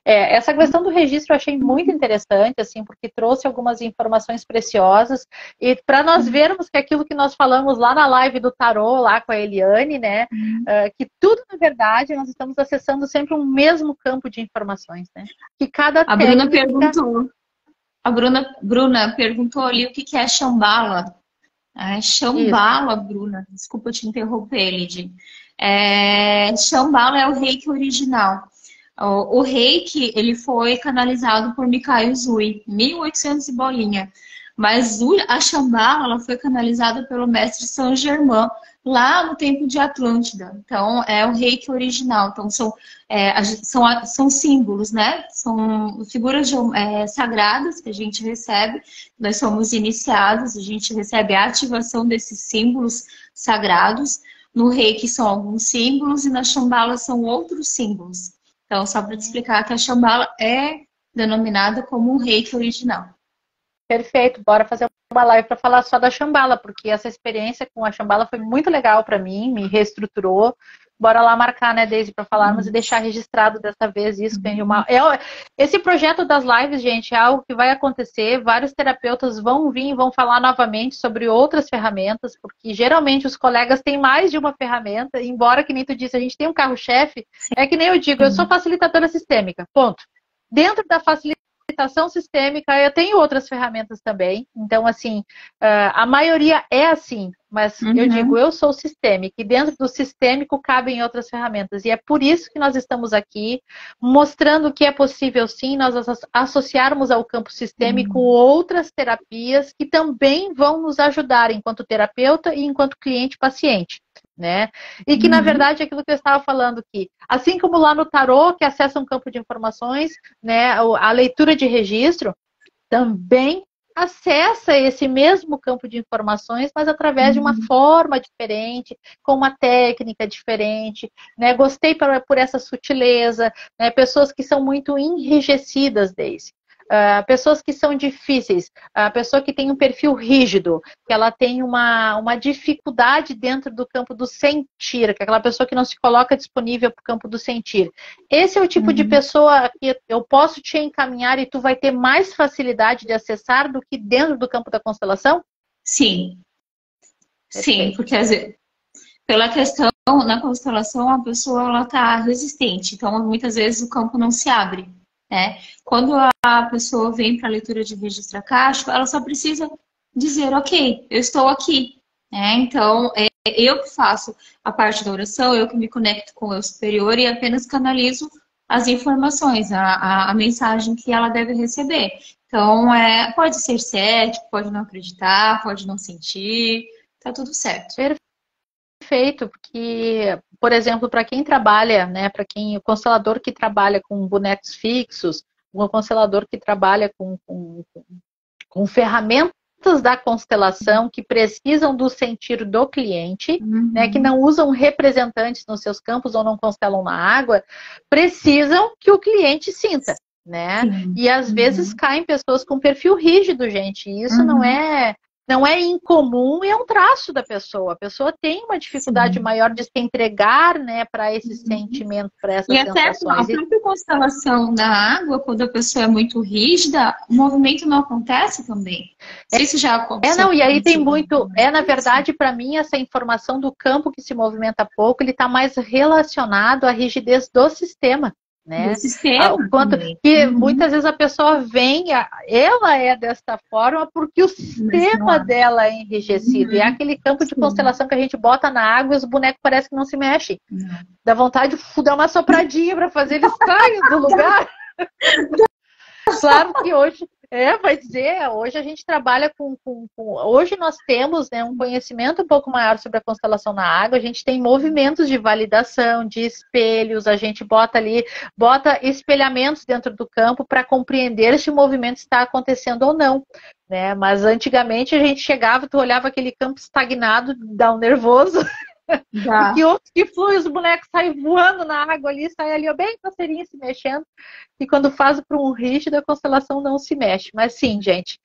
Essa questão do registro eu achei muito interessante, assim, porque trouxe algumas informações preciosas, e para nós vermos que aquilo que nós falamos lá na live do tarô, lá com a Eliane, né, que tudo, na verdade, nós estamos acessando sempre um mesmo campo de informações, né, que cada Bruna perguntou, Bruna perguntou ali o que é Shambhala. Shambhala, Bruna, desculpa te interromper, Lidy. Shambhala é o reiki original. O reiki, ele foi canalizado por Mikhail Zui, 1800 e bolinha. Mas a Shambhala, ela foi canalizada pelo mestre Saint Germain, lá no tempo de Atlântida. Então, é o reiki original. Então, são símbolos, né? São figuras sagradas que a gente recebe. Nós somos iniciados, a gente recebe a ativação desses símbolos sagrados. No reiki são alguns símbolos e na Shambhala são outros símbolos. Então, só para te explicar que a Shambhala é denominada como um reiki original. Perfeito, bora fazer uma live para falar só da Shambhala, porque essa experiência com a Shambhala foi muito legal para mim, me reestruturou. Bora lá marcar, né, Deise, para falarmos e deixar registrado dessa vez isso. Esse projeto das lives, gente, é algo que vai acontecer. Vários terapeutas vão vir e vão falar novamente sobre outras ferramentas, porque geralmente os colegas têm mais de uma ferramenta, embora, que nem tu disse, a gente tem um carro-chefe, é que nem eu digo, eu sou facilitadora sistêmica, ponto. Dentro da facilitação sistêmica, eu tenho outras ferramentas também. Então, assim, a maioria é assim, mas eu digo, eu sou sistêmica, e dentro do sistêmico cabem outras ferramentas. E é por isso que nós estamos aqui, mostrando que é possível, sim, nós associarmos ao campo sistêmico outras terapias que também vão nos ajudar enquanto terapeuta e enquanto cliente-paciente. Né? E que, na verdade, é aquilo que eu estava falando aqui. Assim como lá no tarô, que acessa um campo de informações, né, a leitura de registro também acessa esse mesmo campo de informações, mas através de uma forma diferente, com uma técnica diferente. Né? Gostei por essa sutileza, né? Pessoas que são muito enrijecidas, Deise. Pessoas que são difíceis, a pessoa que tem um perfil rígido, que ela tem uma dificuldade dentro do campo do sentir, que é aquela pessoa que não se coloca disponível para o campo do sentir. Esse é o tipo de pessoa que eu posso te encaminhar e tu vai ter mais facilidade de acessar do que dentro do campo da constelação? Sim. Sim, porque às vezes, pela questão na constelação, a pessoa está resistente, então muitas vezes o campo não se abre. Né? Quando a pessoa vem para a leitura de registro akáshico, ela só precisa dizer, ok, eu estou aqui. Né? Então, eu que faço a parte da oração, eu que me conecto com o eu superior e apenas canalizo as informações, a mensagem que ela deve receber. Então, pode ser cético, pode não acreditar, pode não sentir, tá tudo certo. Perfeito, porque, por exemplo, para quem trabalha, né, para quem o constelador que trabalha com bonecos fixos, um constelador que trabalha com ferramentas da constelação que precisam do sentir do cliente, né, que não usam representantes nos seus campos ou não constelam na água, precisam que o cliente sinta, né? Sim. E às vezes caem pessoas com perfil rígido, gente, e isso não é incomum e é um traço da pessoa. A pessoa tem uma dificuldade maior de se entregar, né, para esses sentimentos, para essas sensações. E até a própria constelação da água, quando a pessoa é muito rígida, o movimento não acontece também. Isso já aconteceu. E aí tem muito... na verdade, para mim, essa informação do campo que se movimenta pouco, ele está mais relacionado à rigidez do sistema. Né? Que muitas vezes a pessoa vem, ela é desta forma porque o sistema dela é enrijecido. E é aquele campo de constelação que a gente bota na água e os bonecos parecem que não se mexem. Dá vontade de dar uma sopradinha para fazer eles saírem do lugar. Claro que hoje... vai dizer, hoje a gente trabalha hoje nós temos, né, um conhecimento um pouco maior sobre a constelação na água, a gente tem movimentos de validação, de espelhos, a gente bota espelhamentos dentro do campo para compreender se o movimento está acontecendo ou não, né? Mas antigamente a gente chegava, tu olhava aquele campo estagnado, dá um nervoso... Porque outros que fluem, os bonecos saem voando na água ali, sai ali, bem passarinho se mexendo. E quando faz para um rígido, a constelação não se mexe. Mas sim, gente,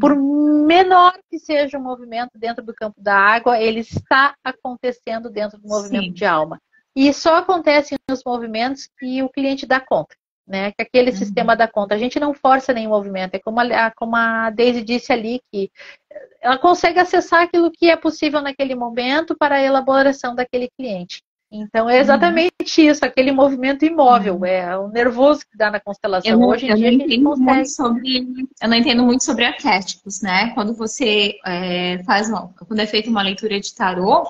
por menor que seja o movimento dentro do campo da água, ele está acontecendo dentro do movimento de alma. E só acontece nos movimentos que o cliente dá conta, né? Que aquele sistema dá conta. A gente não força nenhum movimento. É como a Daisy disse ali, que ela consegue acessar aquilo que é possível naquele momento para a elaboração daquele cliente. Então, é exatamente isso, aquele movimento imóvel, é o nervoso que dá na constelação. Hoje em dia, eu não entendo muito sobre arquétipos, né? Quando você quando é feita uma leitura de tarô,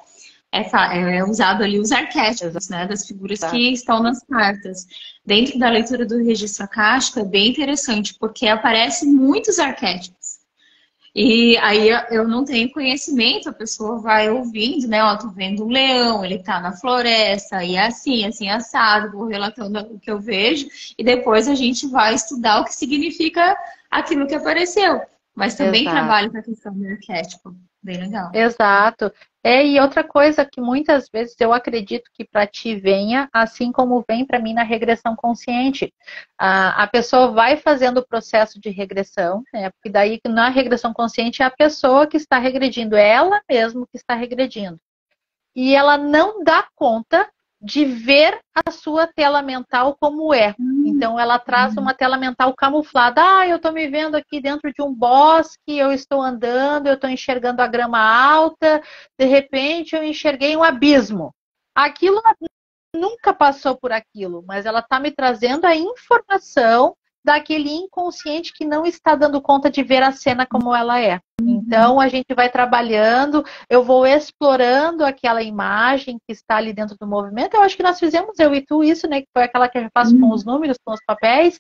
é usado ali os arquétipos, né? Das figuras que estão nas cartas. Dentro da leitura do registro acástico, é bem interessante, porque aparecem muitos arquétipos. E aí eu não tenho conhecimento, a pessoa vai ouvindo, né? Ó, tô vendo um leão, ele tá na floresta, e é assim, assado, vou relatando o que eu vejo, e depois a gente vai estudar o que significa aquilo que apareceu. Mas também trabalho com a questão do arquétipo. Bem legal. Exato. E outra coisa que muitas vezes eu acredito que para ti venha, assim como vem para mim na regressão consciente. A pessoa vai fazendo o processo de regressão, né? Porque daí na regressão consciente é a pessoa que está regredindo, é ela mesma que está regredindo. E ela não dá conta de ver a sua tela mental como é. Então, ela traz uma tela mental camuflada. Eu estou me vendo aqui dentro de um bosque, eu estou andando, eu estou enxergando a grama alta, de repente eu enxerguei um abismo. Aquilo nunca passou por aquilo, mas ela está me trazendo a informação daquele inconsciente que não está dando conta de ver a cena como ela é. Então, a gente vai trabalhando, eu vou explorando aquela imagem que está ali dentro do movimento. Eu acho que nós fizemos, eu e tu, isso, né? Que foi aquela que eu faço com os números, com os papéis.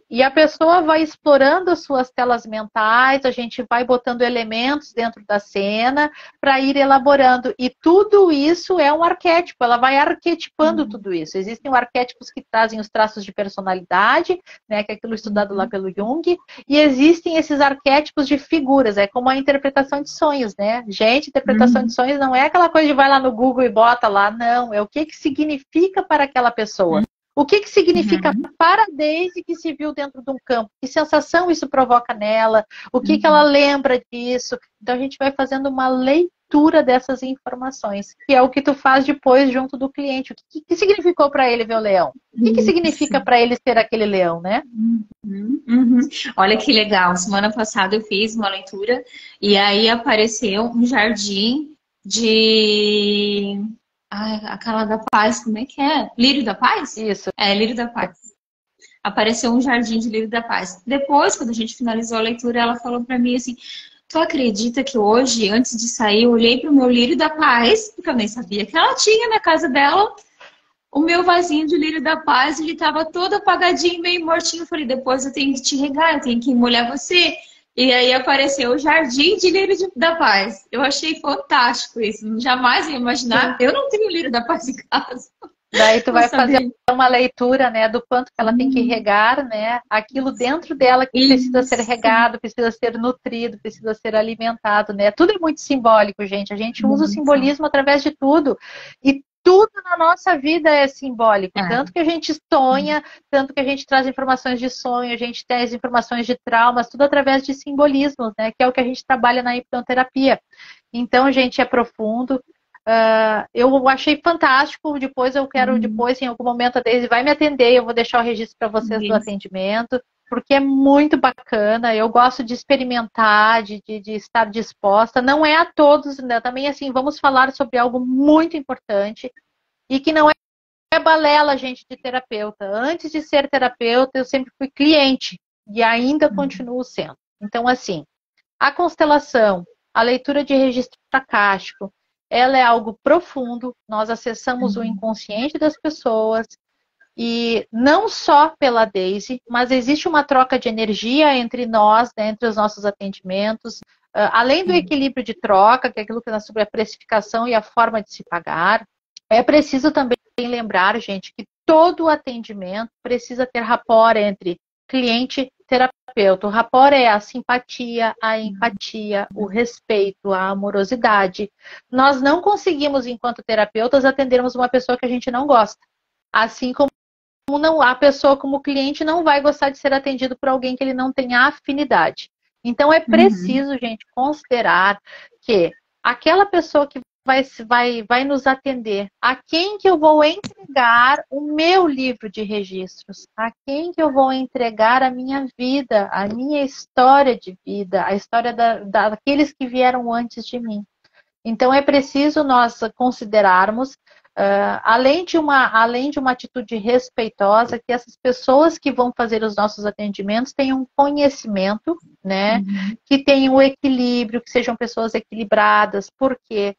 E a pessoa vai explorando as suas telas mentais, a gente vai botando elementos dentro da cena para ir elaborando. E tudo isso é um arquétipo, ela vai arquetipando tudo isso. Existem arquétipos que trazem os traços de personalidade, né? Que é aquilo estudado lá pelo Jung. E existem esses arquétipos de figuras, é como a interpretação de sonhos, né? Gente, interpretação de sonhos não é aquela coisa de vai lá no Google e bota lá, não. É o que significa para aquela pessoa. O que significa para a Daisy que se viu dentro de um campo? Que sensação isso provoca nela? O que ela lembra disso? Então a gente vai fazendo uma leitura dessas informações, que é o que tu faz depois junto do cliente. O que significou para ele ver o leão? O que significa para ele ser aquele leão, né? Olha que legal. Semana passada eu fiz uma leitura e aí apareceu um jardim de... aquela da paz, como é que é? Lírio da paz? Isso. Lírio da paz. Apareceu um jardim de lírio da paz. Depois, quando a gente finalizou a leitura, ela falou pra mim assim, tu acredita que hoje, antes de sair, eu olhei pro meu lírio da paz, porque eu nem sabia que ela tinha na casa dela, o meu vasinho de lírio da paz, ele tava todo apagadinho, meio mortinho. Eu falei, depois eu tenho que te regar, eu tenho que molhar você. E aí apareceu o jardim de lírio da paz. Eu achei fantástico isso. Jamais ia imaginar. Eu não tenho lírio da paz em casa. Daí tu Não vai fazer sabia. uma leitura, né, do quanto que ela tem que regar, né, aquilo dentro dela que precisa ser Isso. regado, precisa ser nutrido, precisa ser alimentado, né? Tudo é muito simbólico, gente. A gente usa o Muito. simbolismo através de tudo. E tudo na nossa vida é simbólico. Tanto É. que a gente sonha, tanto que a gente traz informações de sonho, a gente traz informações de traumas, tudo através de simbolismos, né? Que é o que a gente trabalha na hipnoterapia. Então, gente, é profundo. Eu achei fantástico. Depois eu quero, depois, em algum momento, a Deise vai me atender. Eu vou deixar o registro para vocês do Isso. atendimento, porque é muito bacana. Eu gosto de experimentar, de estar disposta. Não é a todos, né? Também, assim, vamos falar sobre algo muito importante e que não é balela, gente, de terapeuta. Antes de ser terapeuta, eu sempre fui cliente e ainda continuo sendo. Então, assim, a constelação, a leitura de registro acástico, ela é algo profundo. Nós acessamos o inconsciente das pessoas e não só pela Daisy, mas existe uma troca de energia entre nós, né, entre os nossos atendimentos, além do equilíbrio de troca, que é aquilo que é sobre a precificação e a forma de se pagar. É preciso também lembrar, gente, que todo atendimento precisa ter rapport entre cliente e terapeuta. O rapport é a simpatia, a empatia, o respeito, a amorosidade. Nós não conseguimos, enquanto terapeutas, atendermos uma pessoa que a gente não gosta. Assim como não, a pessoa, como cliente, não vai gostar de ser atendido por alguém que ele não tem afinidade. Então, é preciso, gente, considerar que aquela pessoa que vai nos atender, a quem que eu vou entregar o meu livro de registros, a quem que eu vou entregar a minha vida, a minha história de vida, a história daqueles que vieram antes de mim. Então, é preciso nós considerarmos, além de uma atitude respeitosa, que essas pessoas que vão fazer os nossos atendimentos tenham conhecimento, né? Que tenham equilíbrio, que sejam pessoas equilibradas, porque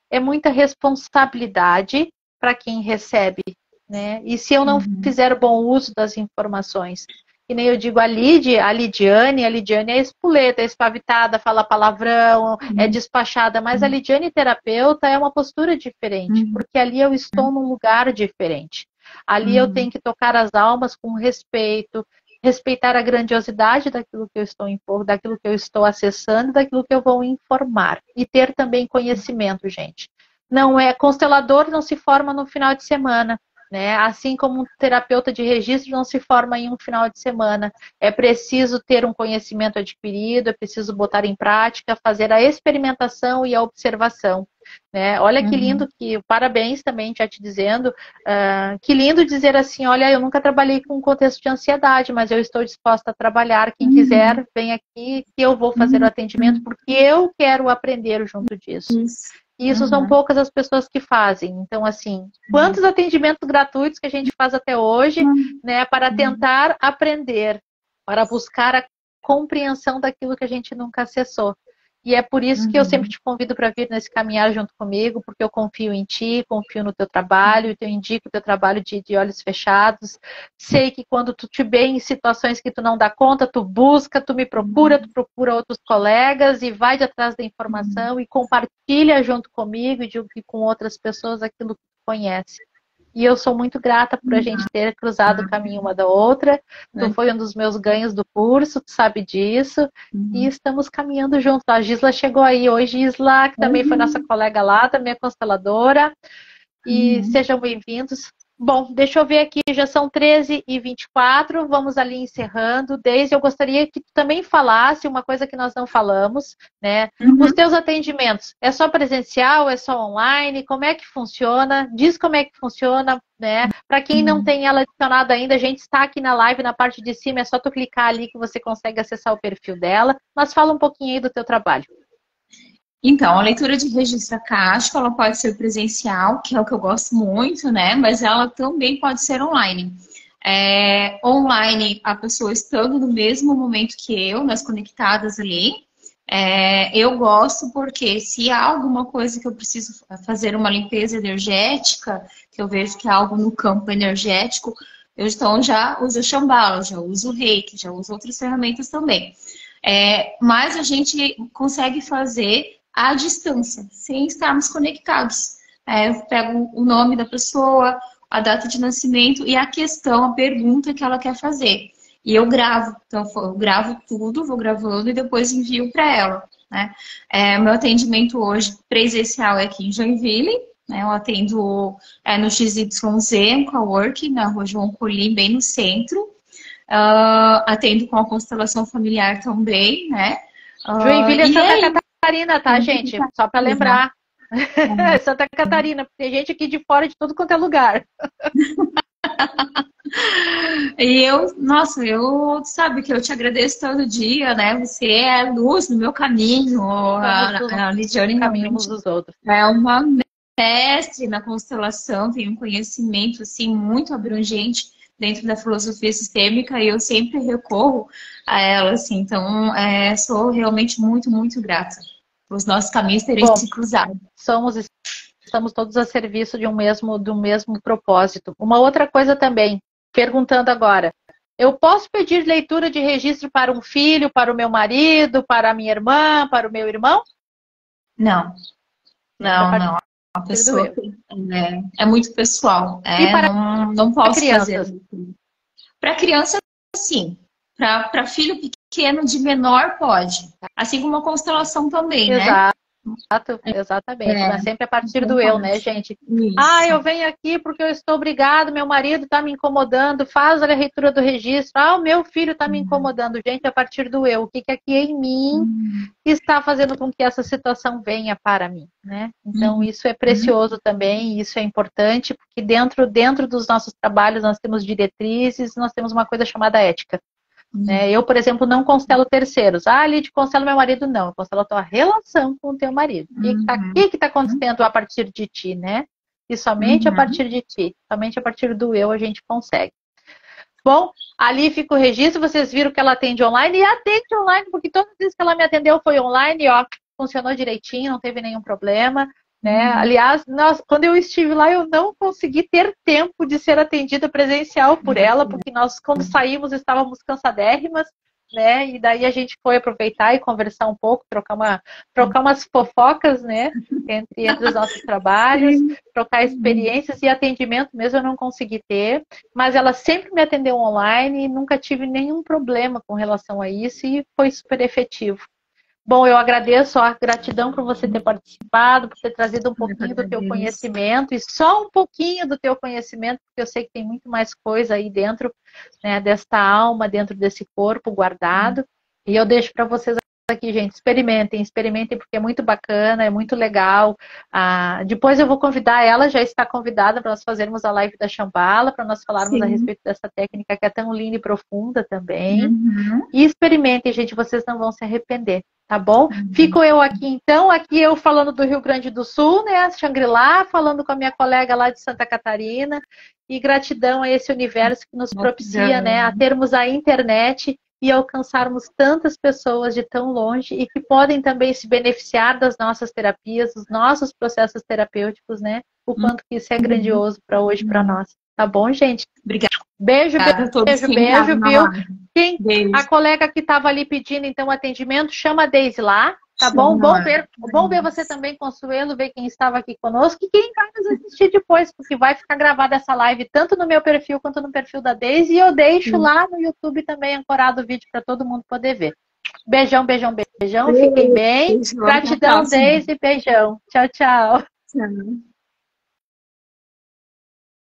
é muita responsabilidade para quem recebe, né? E se eu não fizer bom uso das informações, que nem eu digo, a Lidiane é espoleta, é espavitada, fala palavrão, é despachada, mas a Lidiane terapeuta é uma postura diferente, porque ali eu estou num lugar diferente. Ali eu tenho que tocar as almas com respeito, respeitar a grandiosidade daquilo que eu daquilo que eu estou acessando, daquilo que eu vou informar. E ter também conhecimento, gente. Não é constelador, não se forma no final de semana, né? Assim como um terapeuta de registro não se forma em um final de semana. É preciso ter um conhecimento adquirido, é preciso botar em prática, fazer a experimentação e a observação. Né? Olha que lindo, parabéns também, já te dizendo, que lindo dizer assim, olha, eu nunca trabalhei com um contexto de ansiedade, mas eu estou disposta a trabalhar, quem quiser, vem aqui que eu vou fazer o atendimento, porque eu quero aprender junto disso. E isso são poucas as pessoas que fazem. Então, assim, quantos atendimentos gratuitos que a gente faz até hoje, né, para tentar aprender, para buscar a compreensão daquilo que a gente nunca acessou. E é por isso que eu sempre te convido para vir nesse caminhar junto comigo, porque eu confio em ti, confio no teu trabalho, eu indico o teu trabalho de olhos fechados. Sei que quando tu te vê em situações que tu não dá conta, tu busca, tu me procura, tu procura outros colegas e vai de atrás da informação e compartilha junto comigo e com outras pessoas aquilo que tu conhece. E eu sou muito grata por a gente ter cruzado o caminho uma da outra. Tu foi um dos meus ganhos do curso, tu sabe disso. E estamos caminhando juntos. A Gisla chegou aí hoje, Gisla, que também foi nossa colega lá, também é consteladora. E sejam bem-vindos. Bom, deixa eu ver aqui, já são 13h24, vamos ali encerrando. Desde eu gostaria que tu também falasse uma coisa que nós não falamos, né? Os teus atendimentos, é só presencial, é só online? Como é que funciona? Diz como é que funciona, né? Para quem não tem ela adicionada ainda, a gente está aqui na live, na parte de cima, é só tu clicar ali que você consegue acessar o perfil dela. Mas fala um pouquinho aí do teu trabalho. Então, a leitura de registro acástico, ela pode ser presencial, que é o que eu gosto muito, né? Mas ela também pode ser online. Online, a pessoa estando no mesmo momento que eu, nós conectadas ali. Eu gosto porque se há alguma coisa que eu preciso fazer uma limpeza energética, que eu vejo que é algo no campo energético, eu então já uso o Shambhala, já uso o Reiki, já uso outras ferramentas também. Mas a gente consegue fazer à distância, sem estarmos conectados. Eu pego o nome da pessoa, a data de nascimento e a questão, a pergunta que ela quer fazer. E eu gravo. Então, eu gravo tudo, vou gravando e depois envio para ela, né? Meu atendimento hoje presencial é aqui em Joinville, né? Eu atendo no XYZ, Cowork, na Rua João Colim, bem no centro. Atendo com a constelação familiar também, né? Joinville é Santa Catarina, tá, gente? Só para lembrar. Santa Catarina, porque tem gente aqui de fora de tudo quanto é lugar. E sabe que eu te agradeço todo dia, né? Você é a luz no meu caminho. A Lidiane caminhos dos outros. É uma mestre na constelação, tem um conhecimento assim muito abrangente dentro da filosofia sistêmica e eu sempre recorro a ela, assim. Então, sou realmente muito, muito grata por os nossos caminhos terem se cruzado. Estamos todos a serviço de um mesmo propósito. Uma outra coisa também, perguntando agora, eu posso pedir leitura de registro para um filho, para o meu marido, para a minha irmã, para o meu irmão? Não. A pessoa é muito pessoal. E para não posso crianças? fazer. Para criança, sim. Para filho pequeno de menor, pode. Assim como a constelação também, né? Exatamente. Mas sempre a partir do eu, né, gente? Isso. Eu venho aqui porque eu estou obrigado, meu marido está me incomodando, faz a leitura do registro. O meu filho está me incomodando. Gente, a partir do eu. O que aqui em mim está fazendo com que essa situação venha para mim, né? Então, isso é precioso também, isso é importante, porque dentro dos nossos trabalhos nós temos diretrizes, nós temos uma coisa chamada ética. Eu, por exemplo, não constelo terceiros. Lid, constelo meu marido, não. Eu constelo a tua relação com o teu marido. O que está acontecendo a partir de ti, né? E somente a partir de ti, somente a partir do eu a gente consegue. Bom, ali fica o registro. Vocês viram que ela atende online e atende online, porque todas as vezes que ela me atendeu foi online, funcionou direitinho, não teve nenhum problema. Né? Aliás, quando eu estive lá, eu não consegui ter tempo de ser atendida presencial por ela, porque nós, quando saímos, estávamos cansadérrimas, né? E daí a gente foi aproveitar e conversar um pouco, trocar umas fofocas, né? Entre os nossos trabalhos, trocar experiências e atendimento mesmo eu não consegui ter, mas ela sempre me atendeu online e nunca tive nenhum problema com relação a isso e foi super efetivo. Bom, eu agradeço a gratidão por você ter participado, por ter trazido um pouquinho do teu conhecimento, e só um pouquinho do teu conhecimento, porque eu sei que tem muito mais coisa aí dentro, né, desta alma, dentro desse corpo guardado. E eu deixo para vocês aqui, gente, experimentem porque é muito bacana, é muito legal. Depois eu vou convidar ela, já está convidada para nós fazermos a live da Shambhala, para nós falarmos a respeito dessa técnica que é tão linda e profunda também. E experimentem, gente, vocês não vão se arrepender. Tá bom? Fico eu aqui então, aqui eu falando do Rio Grande do Sul, né, Xangri-Lá, falando com a minha colega lá de Santa Catarina, e gratidão a esse universo que nos propicia, né, a termos a internet e alcançarmos tantas pessoas de tão longe e que podem também se beneficiar das nossas terapias, dos nossos processos terapêuticos, né, o quanto que isso é grandioso para hoje, para nós. Tá bom, gente? Obrigada. Beijo, viu? Beijo. A colega que estava ali pedindo, então, atendimento, chama a Deise lá, tá bom? Bom ver você também, Consuelo, ver quem estava aqui conosco e quem vai nos assistir depois, porque vai ficar gravada essa live tanto no meu perfil quanto no perfil da Deise, e eu deixo lá no YouTube também ancorado o vídeo para todo mundo poder ver. Beijão, fiquem bem. Gratidão, Deise, beijão. Tchau, tchau. Tchau.